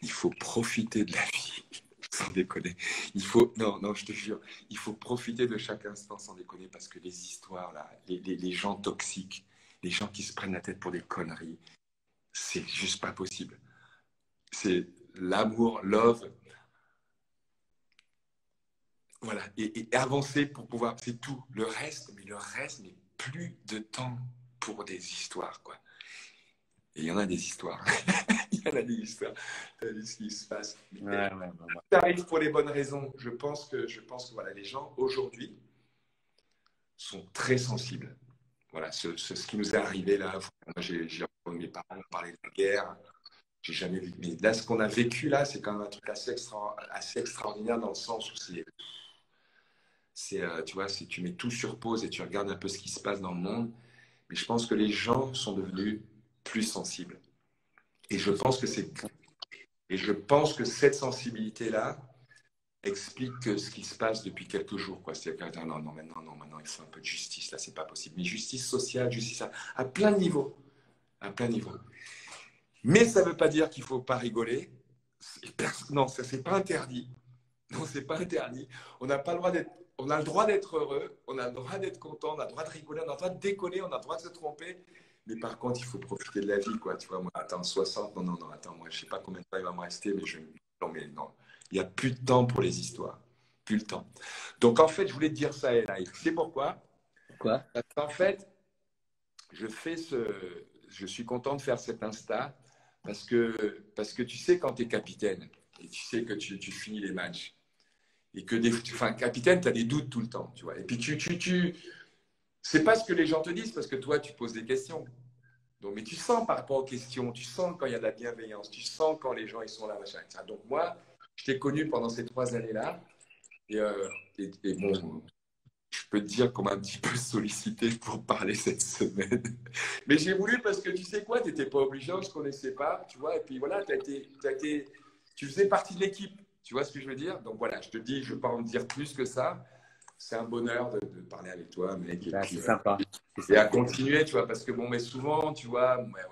il faut profiter de la vie, sans déconner. Non, non, je te jure, il faut profiter de chaque instant sans déconner parce que les histoires, là, les gens toxiques, les gens qui se prennent la tête pour des conneries, c'est juste pas possible. C'est l'amour, love. Voilà, et avancer pour pouvoir, c'est tout. Le reste, mais plus de temps pour des histoires, quoi. Et il y en a des histoires. Il y en a des histoires. Tu as vu ce qui se passe. Ouais. Ça arrive pour les bonnes raisons. Je pense que voilà, les gens aujourd'hui sont très sensibles. Voilà, ce qui nous est arrivé là. Moi, j'ai entendu mes parents parler de la guerre. J'ai jamais vu. Mais là, ce qu'on a vécu là, c'est quand même un truc assez extraordinaire dans le sens où tu vois, si tu mets tout sur pause et tu regardes un peu ce qui se passe dans le monde, mais je pense que les gens sont devenus plus sensibles. Et je pense que cette sensibilité-là explique que ce qui se passe depuis quelques jours, quoi. C'est-à-dire que non, maintenant, il faut un peu de justice, là, c'est pas possible. Mais justice sociale, justice à plein de niveaux. À plein de niveaux. Mais ça ne veut pas dire qu'il ne faut pas rigoler. Non, ça, c'est pas interdit. Non, c'est pas interdit. On n'a pas le droit d'être. On a le droit d'être heureux, on a le droit d'être content, on a le droit de rigoler, on a le droit de déconner, on a le droit de se tromper. Mais par contre, il faut profiter de la vie, quoi. Tu vois, moi, attends, 60, non, attends, moi, je sais pas combien de temps il va me rester, mais non, il n'y a plus de temps pour les histoires. Plus le temps. Donc, en fait, je voulais te dire ça, Elaï. Tu sais pourquoi? Pourquoi? Parce qu'en fait, je suis content de faire cet Insta parce que tu sais, quand tu es capitaine et tu sais que tu finis les matchs et que capitaine, tu as des doutes tout le temps, tu vois. Et puis, c'est pas ce que les gens te disent parce que toi, tu poses des questions. Donc, mais tu sens par rapport aux questions, tu sens quand il y a de la bienveillance, tu sens quand les gens ils sont là, machin, etc. Donc, moi, je t'ai connu pendant ces 3 années-là et bon, je peux te dire qu'on m'a un petit peu sollicité pour parler cette semaine. Mais j'ai voulu parce que tu sais quoi, tu n'étais pas obligé, on ne se connaissait pas, tu vois. Et puis voilà, tu faisais partie de l'équipe, tu vois ce que je veux dire? Donc voilà, je te dis, je ne veux pas en dire plus que ça. C'est un bonheur de parler avec toi, mec. C'est sympa. Et à continuer, tu vois, parce que bon, mais souvent, tu vois, ouais,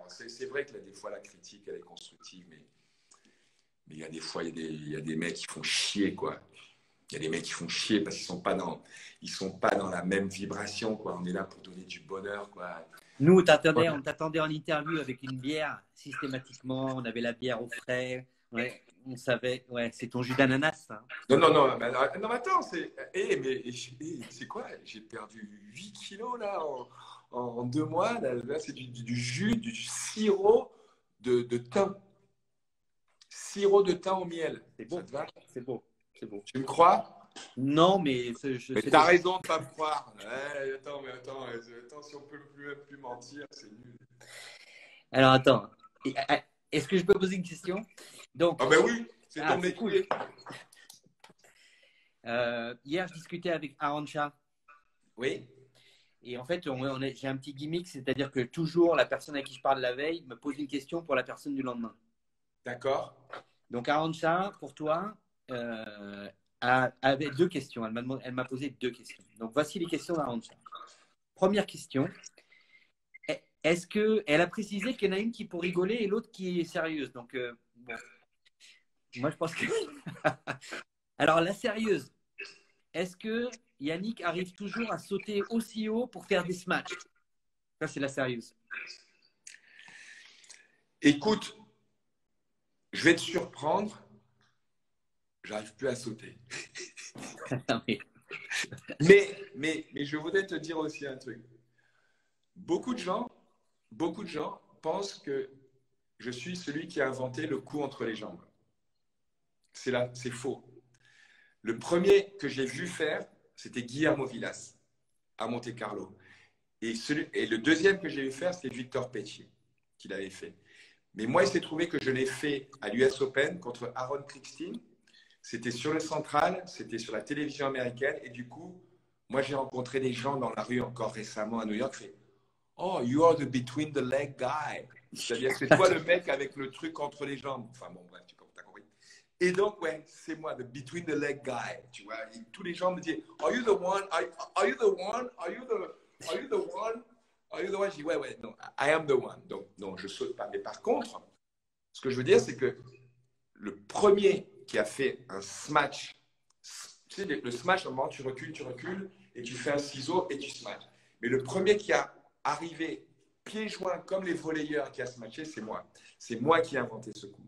c'est vrai que là, des fois, la critique, elle est constructive, mais Mais il y a des fois, il y a des mecs qui font chier, quoi. Il y a des mecs qui font chier parce qu'ils sont pas dans la même vibration, quoi. On est là pour donner du bonheur, quoi. Nous, on t'attendait en interview avec une bière systématiquement. On avait la bière au frais. Ouais, on savait. Ouais, c'est ton jus d'ananas, ça. Non, non, non, non, mais attends, c'est quoi? J'ai perdu 8 kilos là en 2 mois. Là, c'est du jus, du sirop de thym. Sirop de thym au miel. C'est beau. Ça te va? C'est beau. C'est beau. Tu me crois? Non, mais Mais t'as raison de pas me croire. Attends, si on peut plus mentir, c'est nul. Alors, attends. Est-ce que je peux poser une question? Donc, Ah ben oui, c'est ton métier. Cool. Hier, je discutais avec Arantxa. Oui. Et en fait, j'ai un petit gimmick, c'est-à-dire que toujours la personne à qui je parle la veille me pose une question pour la personne du lendemain. D'accord. Donc, Arantxa, pour toi, avait 2 questions. Elle m'a posé 2 questions. Donc, voici les questions d'Arantxa. Première question. Est-ce qu'elle a précisé qu'il y en a une qui est pour rigoler et l'autre qui est sérieuse. Donc, bon. Moi, je pense que… Alors, la sérieuse. Est-ce que Yannick arrive toujours à sauter aussi haut pour faire des smash? Ça, c'est la sérieuse. Écoute, je vais te surprendre. J'arrive plus à sauter. mais je voudrais te dire aussi un truc. Beaucoup de gens pensent que je suis celui qui a inventé le coup entre les jambes. C'est faux. Le premier que j'ai vu faire, c'était Guillermo Vilas à Monte-Carlo. Et le deuxième que j'ai vu faire, c'était Victor Pecci qui l'avait fait. Mais moi, il s'est trouvé que je l'ai fait à l'US Open contre Aaron Krickstein. C'était sur le Central, c'était sur la télévision américaine. Et du coup, moi, j'ai rencontré des gens dans la rue encore récemment à New York qui fait « Oh, you are the between the leg guy ». C'est-à-dire que c'est toi le mec avec le truc entre les jambes. Enfin bon, bref, tu as compris. Et donc, ouais, c'est moi, the between the leg guy. Tu vois, et tous les gens me disent « Are you the one? Are you the one? Are you the one? Are you the one ?» Je dis « Ouais, non, I am the one ». Donc, non, je saute pas. Mais par contre, ce que je veux dire, c'est que le premier qui a fait un smash, tu sais, le smash, au moment tu recules et tu fais un ciseau et tu smash. Mais le premier qui a arrivé pieds joints comme les volleyeurs qui a smashé, c'est moi. C'est moi qui ai inventé ce coup.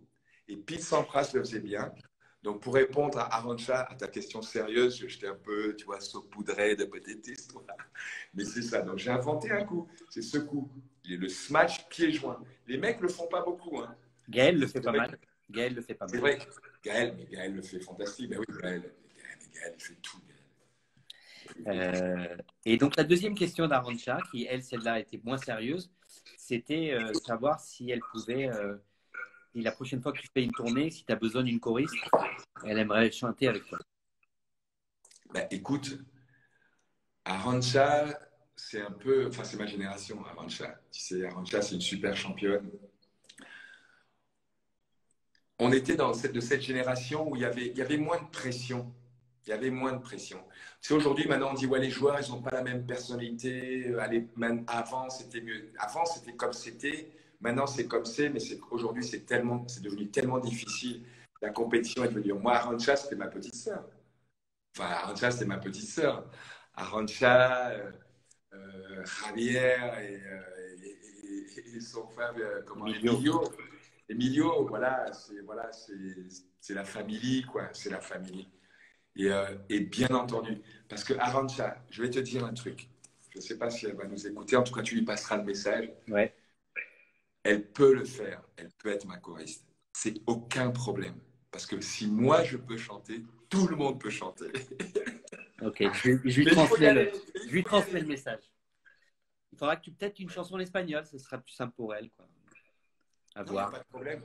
Et Pete Sampras le faisait bien. Donc, pour répondre à Arantxa, à ta question sérieuse, j'étais un peu, tu vois, saupoudré de petites histoires. Mais c'est ça. Donc, j'ai inventé un coup. C'est ce coup. Il est le smash pieds joints. Les mecs ne le font pas beaucoup. Hein. Gaël le fait pas mal. Gaël le fait pas mal. C'est vrai. Gaël le fait fantastique. Ben oui, Gaël, il fait tout. Et donc, la deuxième question d'Arantxa, qui, elle, celle-là, était moins sérieuse, c'était savoir si elle pouvait, et la prochaine fois que tu fais une tournée, si tu as besoin d'une choriste, elle aimerait chanter avec toi. Ben, écoute, Arantxa, c'est un peu, enfin, c'est ma génération, Arantxa. Tu sais, Arantxa, c'est une super championne. On était de cette génération où il y avait moins de pression. Il y avait moins de pression. Tu sais, aujourd'hui, maintenant, on dit, ouais, les joueurs, ils n'ont pas la même personnalité. Allez, même avant, c'était mieux. Avant, c'était comme c'était. Maintenant, c'est comme c'est. Mais aujourd'hui, c'est devenu tellement difficile. La compétition est devenue. Moi, Arantxa, c'était ma petite sœur. Enfin, Arantxa, c'était ma petite sœur. Arantxa, Javier et son frère, Emilio, voilà, c'est la famille, quoi. C'est la famille. Et bien entendu, parce que Arantxa, je vais te dire un truc. Je ne sais pas si elle va nous écouter. En tout cas, tu lui passeras le message. Ouais. Elle peut le faire. Elle peut être ma choriste. C'est aucun problème. Parce que si moi, je peux chanter, tout le monde peut chanter. Ok, je lui transmets le message. Il faudra que tu peut-être une chanson en espagnol, ce sera plus simple pour elle, quoi. À voir. Pas de problème.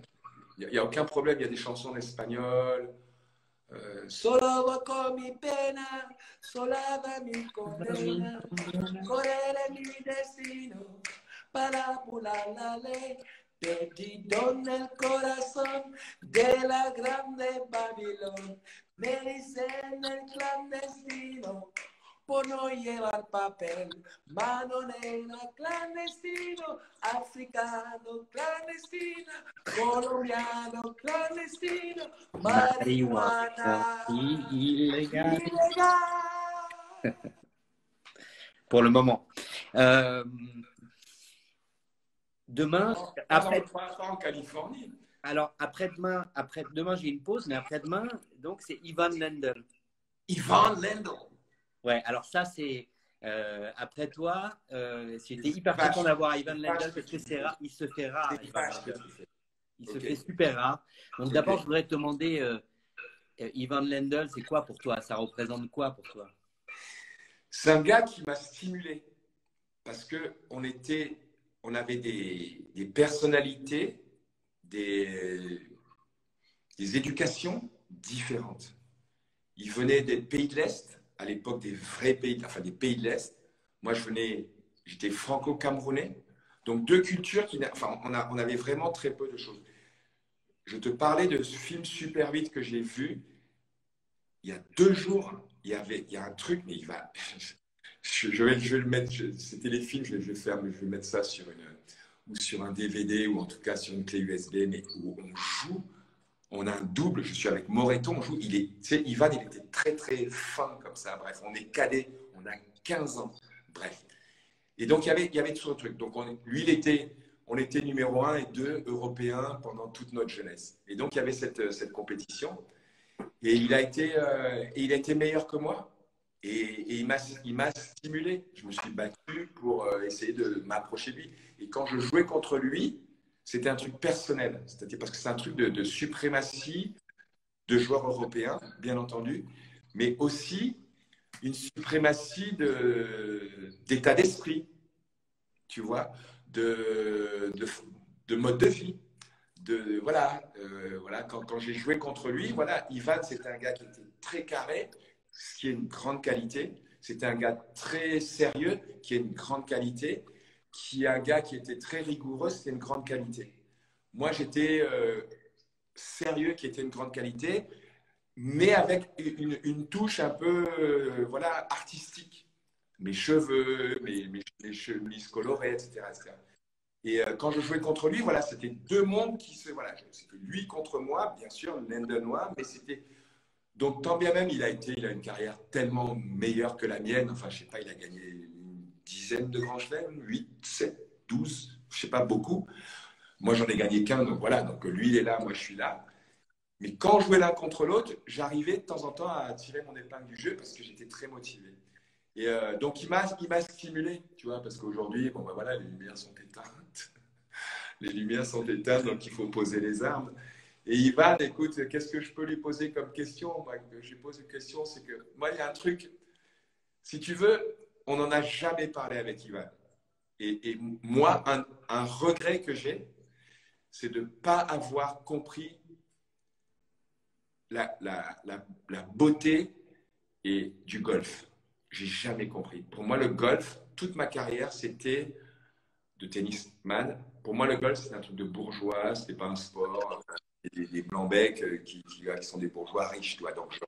Il n'y a aucun problème. Il y a des chansons en espagnol. Solo voy con mi pena, sola va mi condena, correré mi destino para pular la ley, perdido en el corazón de la grande Babilón, me dicen el clandestino, por no llevar papel, mano negra clandestino, africano clandestino, colombiano clandestino, marihuana illégal. illégal. Pour le moment. Demain, après, pas en Californie. alors après-demain, j'ai une pause, mais après-demain, donc c'est Ivan Lendl. Ivan Lendl. Ouais, alors ça, c'est après toi, j'étais hyper content d'avoir Ivan Lendl parce que c'est rare, il se fait rare. Il se fait super rare. Donc d'abord, je voudrais te demander, Ivan Lendl, c'est quoi pour toi? Ça représente quoi pour toi? C'est un gars qui m'a stimulé parce que on avait des personnalités, des éducations différentes. Il venait des pays de l'Est, à l'époque des vrais pays, enfin des pays de l'Est. Moi, j'étais franco-camerounais. Donc, deux cultures on avait vraiment très peu de choses. Je te parlais de ce film Super 8 que j'ai vu. Il y a 2 jours, il y a un truc, mais je vais le mettre, c'est téléfilm, je vais mettre ça sur un DVD ou en tout cas sur une clé USB, mais où on joue, on a un double, je suis avec Moreton, on joue, Ivan, il était très très fin comme ça, bref, on est cadet, on a 15 ans, bref. Et donc il y avait tout ce truc, donc on était numéro 1 et 2 européens pendant toute notre jeunesse. Et donc il y avait cette compétition, et il a été meilleur que moi. Et il m'a stimulé. Je me suis battu pour essayer de m'approcher de lui. Et quand je jouais contre lui, c'était un truc personnel. C'est-à-dire parce que c'est un truc de suprématie de joueurs européens, bien entendu, mais aussi une suprématie d'état d'esprit, tu vois, de mode de vie. Voilà, quand j'ai joué contre lui, voilà, Ivan, c'était un gars qui était très carré, ce qui est une grande qualité. C'était un gars très sérieux, qui est une grande qualité. Qui est un gars qui était très rigoureux, c'était une grande qualité. Moi, j'étais sérieux, qui était une grande qualité, mais avec une touche un peu voilà, artistique. Mes cheveux, mes chemises colorées, etc. etc. Et quand je jouais contre lui, voilà, c'était 2 mondes voilà, c'était lui contre moi, bien sûr, l'Indenois, mais c'était. Donc, tant bien même, il a une carrière tellement meilleure que la mienne. Enfin, je sais pas, il a gagné une dizaine de grands chelems, 8, 7, 12, je sais pas, beaucoup. Moi, j'en ai gagné qu'un, donc voilà. Donc, lui, il est là, moi, je suis là. Mais quand on jouait l'un contre l'autre, j'arrivais de temps en temps à tirer mon épingle du jeu parce que j'étais très motivé. Et donc, il m'a stimulé, tu vois, parce qu'aujourd'hui, bon, ben voilà, les lumières sont éteintes. Les lumières sont éteintes, donc il faut poser les armes. Et Ivan, écoute, qu'est-ce que je peux lui poser comme question? Moi, je lui pose une question, c'est que moi, il y a un truc, si tu veux, on n'en a jamais parlé avec Ivan. Et moi, un regret que j'ai, c'est de ne pas avoir compris la beauté du golf. J'ai jamais compris. Pour moi, le golf, toute ma carrière, c'était de tennisman. Pour moi, le golf, c'est un truc de bourgeois, ce n'est pas un sport. Des blancs-becs qui sont des bourgeois riches. Toi. Donc,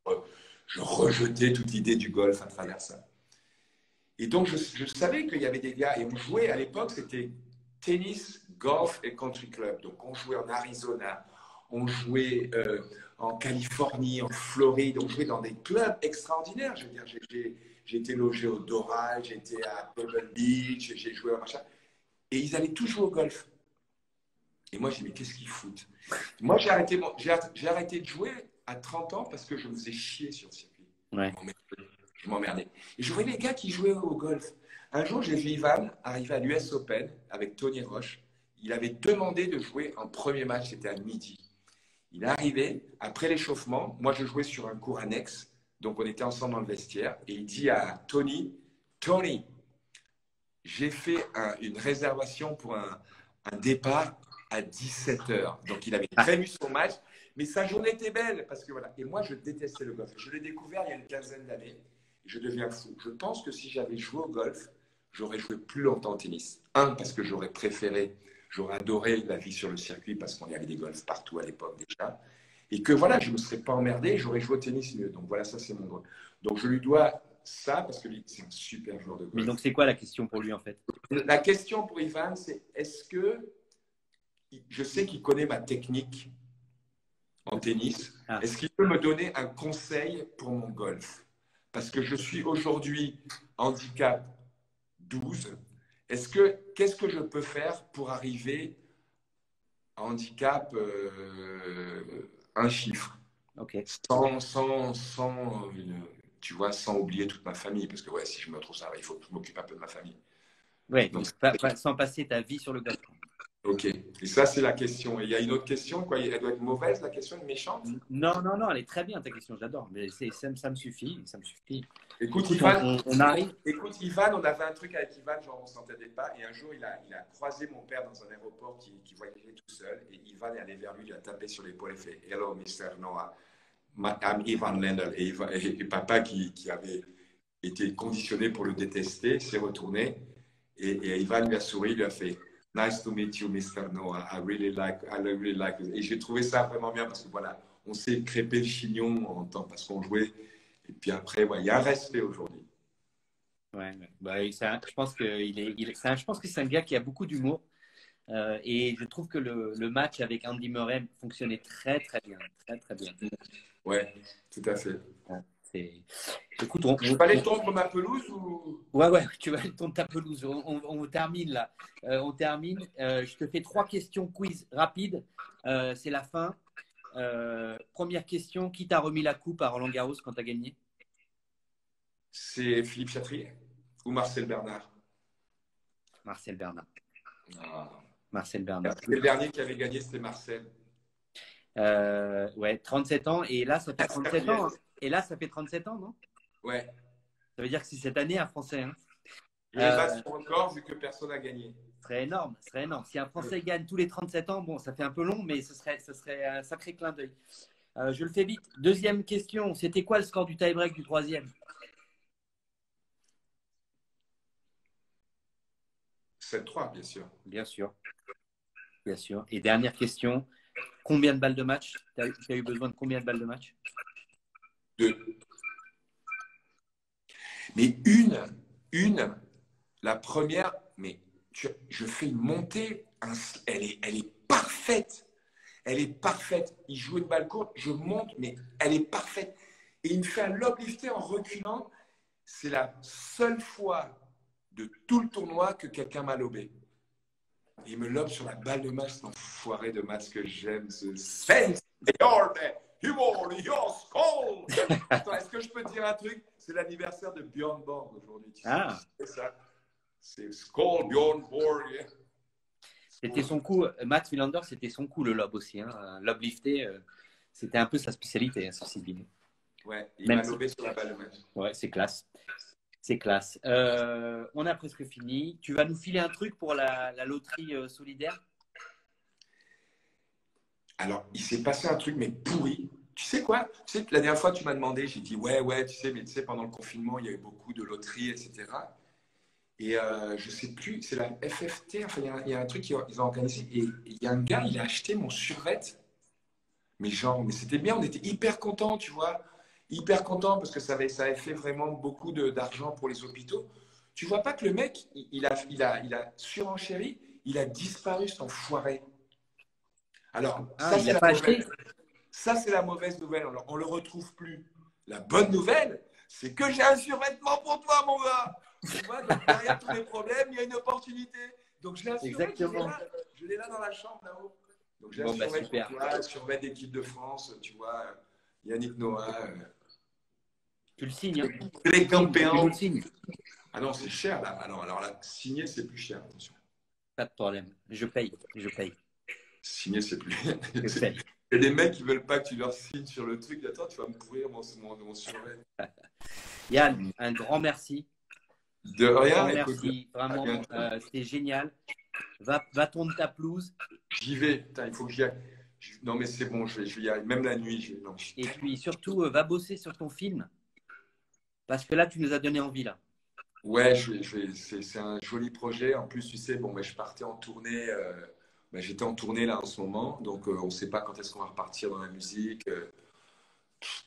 je rejetais toute l'idée du golf à travers ça. Et donc, je savais qu'il y avait des gars, et on jouait à l'époque, c'était tennis, golf et country club. Donc, on jouait en Arizona, on jouait en Californie, en Floride, on jouait dans des clubs extraordinaires. Je veux dire, j'ai été logé au Doral, j'ai été à Pebble Beach, j'ai joué à machin. Et ils allaient tous jouer au golf. Et moi, je dis, mais qu'est-ce qu'ils foutent? Moi, j'ai arrêté de jouer à 30 ans parce que je me faisais chier sur le circuit. Ouais. Je m'emmerdais. Et je voyais les gars qui jouaient au golf. Un jour, j'ai vu Ivan arriver à l'US Open avec Tony Roche. Il avait demandé de jouer un premier match, c'était à midi. Il est arrivé, après l'échauffement, moi je jouais sur un court annexe, donc on était ensemble dans le vestiaire, et il dit à Tony, Tony, j'ai fait une réservation pour un départ à 17h. Donc, il avait prévu son match, mais sa journée était belle. Parce que, voilà. Et moi, je détestais le golf. Je l'ai découvert il y a une quinzaine d'années. Et je deviens fou. Je pense que si j'avais joué au golf, j'aurais joué plus longtemps au tennis. Parce que j'aurais adoré la vie sur le circuit parce qu'on y avait des golfs partout à l'époque déjà. Et que, voilà, je ne me serais pas emmerdé, j'aurais joué au tennis mieux. Donc, voilà, ça, c'est mon goal. Donc, je lui dois ça parce que c'est un super joueur de Mais golf. donc, c'est quoi la question pour lui, en fait? La question pour Ivan, c'est est-ce que je sais qu'il connaît ma technique en tennis. Ah. Est-ce qu'il peut me donner un conseil pour mon golf? Parce que je suis aujourd'hui handicap 12. Qu'est-ce que je peux faire pour arriver à handicap un chiffre? Ok. Tu vois, sans oublier toute ma famille. Parce que ouais, si je me trouve ça, il faut que je m'occupe un peu de ma famille. Ouais, Donc, sans passer ta vie sur le golf. ok. Et ça, c'est la question. Et il y a une autre question, quoi. Elle doit être mauvaise, la question, méchante. Non, non, non, elle est très bien ta question, j'adore. Mais ça me suffit, ça me suffit. Écoute, Ivan, on arrive. Écoute, Ivan, on avait un truc avec Ivan, genre on s'entendait pas. Et un jour, il a croisé mon père dans un aéroport qui voyageait tout seul. Et Ivan est allé vers lui, il a tapé sur l'épaule et fait Hello, Mr. Noah. I'm Ivan Lendl. Et papa, qui avait été conditionné pour le détester, s'est retourné. Et Ivan lui a souri, lui a fait Nice to meet you, Mr. Noah. I really like. Et j'ai trouvé ça vraiment bien parce que voilà, on s'est crêpé le chignon en temps parce qu'on jouait. Et puis après, ouais, il y a un respect aujourd'hui. Ouais, bah, je pense je pense que c'est un gars qui a beaucoup d'humour. Et je trouve que le match avec Andy Murray fonctionnait très, très bien. Très, très bien. Ouais, tout à fait. Écoute, je peux aller tondre ma pelouse ou... Ouais, tu vas aller tondre ta pelouse. On termine là. On termine. Je te fais 3 questions quiz rapides. C'est la fin. Première question, qui t'a remis la coupe à Roland-Garros quand tu as gagné? C'est Philippe Chatrier ou Marcel Bernard? Marcel Bernard. Ah. Marcel Bernard. Le dernier qui avait gagné, c'était Marcel. Ouais, 37 ans. Et là, ça fait 37 ans. Hein. Et là, ça fait 37 ans, non? Ouais. Ça veut dire que c'est cette année un Français. Hein. Je vais battre son record vu que personne n'a gagné. Ce serait énorme, ce serait énorme. Si un Français gagne tous les 37 ans, bon, ça fait un peu long, mais ce serait un sacré clin d'œil. Je le fais vite. Deuxième question, c'était quoi le score du tie-break du troisième? 7-3, bien sûr. Bien sûr. Bien sûr. Et dernière question, combien de balles de match? Tu as eu besoin de combien de balles de match? 2. Mais la première, mais je fais une montée, elle est parfaite. Elle est parfaite. Il joue une balle courte, je monte, mais elle est parfaite. Et il me fait un lob lifté en reculant. C'est la seule fois de tout le tournoi que quelqu'un m'a lobé. Il me lobe sur la balle de match, cet enfoiré de match que j'aime, ce sense. Attends, est-ce que je peux te dire un truc? C'est l'anniversaire de Björn Borg aujourd'hui. C'est ça. C'est Skål, Björn Borg. C'était son coup, Matt Wilander, c'était son coup le lob aussi. Hein. Lob lifté, c'était un peu sa spécialité, hein, ceci dit. Ouais, il m'a lobé sur la balle de match. Ouais, c'est classe. C'est classe. On a presque fini. Tu vas nous filer un truc pour la loterie solidaire? Alors, il s'est passé un truc, mais pourri. Tu sais quoi? Tu sais, la dernière fois, tu m'as demandé, j'ai dit, ouais, tu sais, mais tu sais, pendant le confinement, il y a eu beaucoup de loteries, etc. Et je ne sais plus, c'est la FFT, enfin, il y a un truc qu'ils ont organisé. Et il y a un gars, il a acheté mon survêt. Mais c'était bien, on était hyper contents, tu vois. Hyper contents parce que ça avait fait vraiment beaucoup d'argent pour les hôpitaux. Tu vois pas que le mec, il a surenchéri, il a disparu, cet enfoiré. Alors, ça, c'est la mauvaise nouvelle. On ne le retrouve plus. La bonne nouvelle, c'est que j'ai un survêtement pour toi, mon gars. Tu vois, donc derrière tous les problèmes, il y a une opportunité. Donc, je l'ai un survêtement. Je l'ai là dans la chambre, là-haut. Donc, j'ai un survêt pour toi, un survêt d'équipe de France, tu vois, Yannick Noah. Tu le signes, hein? Les campéens. Tu le signes. Ah non, c'est cher, là. Ah non, alors là, signer, c'est plus cher, attention. Pas de problème. Je paye. Signer, c'est plus. Je paye. Il y a des mecs qui ne veulent pas que tu leur signes sur le truc. Attends, tu vas me pourrir mon survêt. Yann, un grand merci. De rien. Merci. Vraiment, c'était génial. Va tondre ta pelouse. J'y vais. Putain, il faut que j'y aille. Non, mais c'est bon, je vais y aller. Même la nuit. Et puis surtout, va bosser sur ton film. Parce que là, tu nous as donné envie, là. Ouais, c'est un joli projet. En plus, tu sais, bon, je partais en tournée. J'étais en tournée là en ce moment. Donc, on ne sait pas quand est-ce qu'on va repartir dans la musique.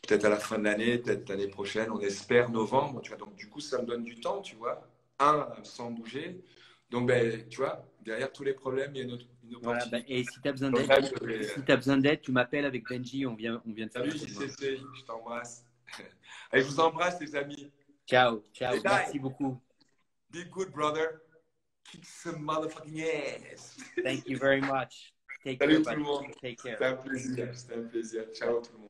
peut-être à la fin de l'année, peut-être l'année prochaine, on espère novembre, tu vois. Donc, du coup, ça me donne du temps, tu vois. Sans bouger. Donc, ben, tu vois, derrière tous les problèmes, il y a une Voilà, opportunité. et si tu as besoin Donc d'aide, là, je vais- si tu besoin d'aide, tu m'appelles avec Benji, on vient de faire Salut un coup de main. JCC, je t'embrasse. Et je vous embrasse, les amis. Ciao, ciao. Et Merci beaucoup. be good, brother. Kick some motherfucking ass. Thank you very much. Take care, Salut tout le buddy. monde. Take care. C'était un plaisir. C'était un plaisir. Ciao tout le monde.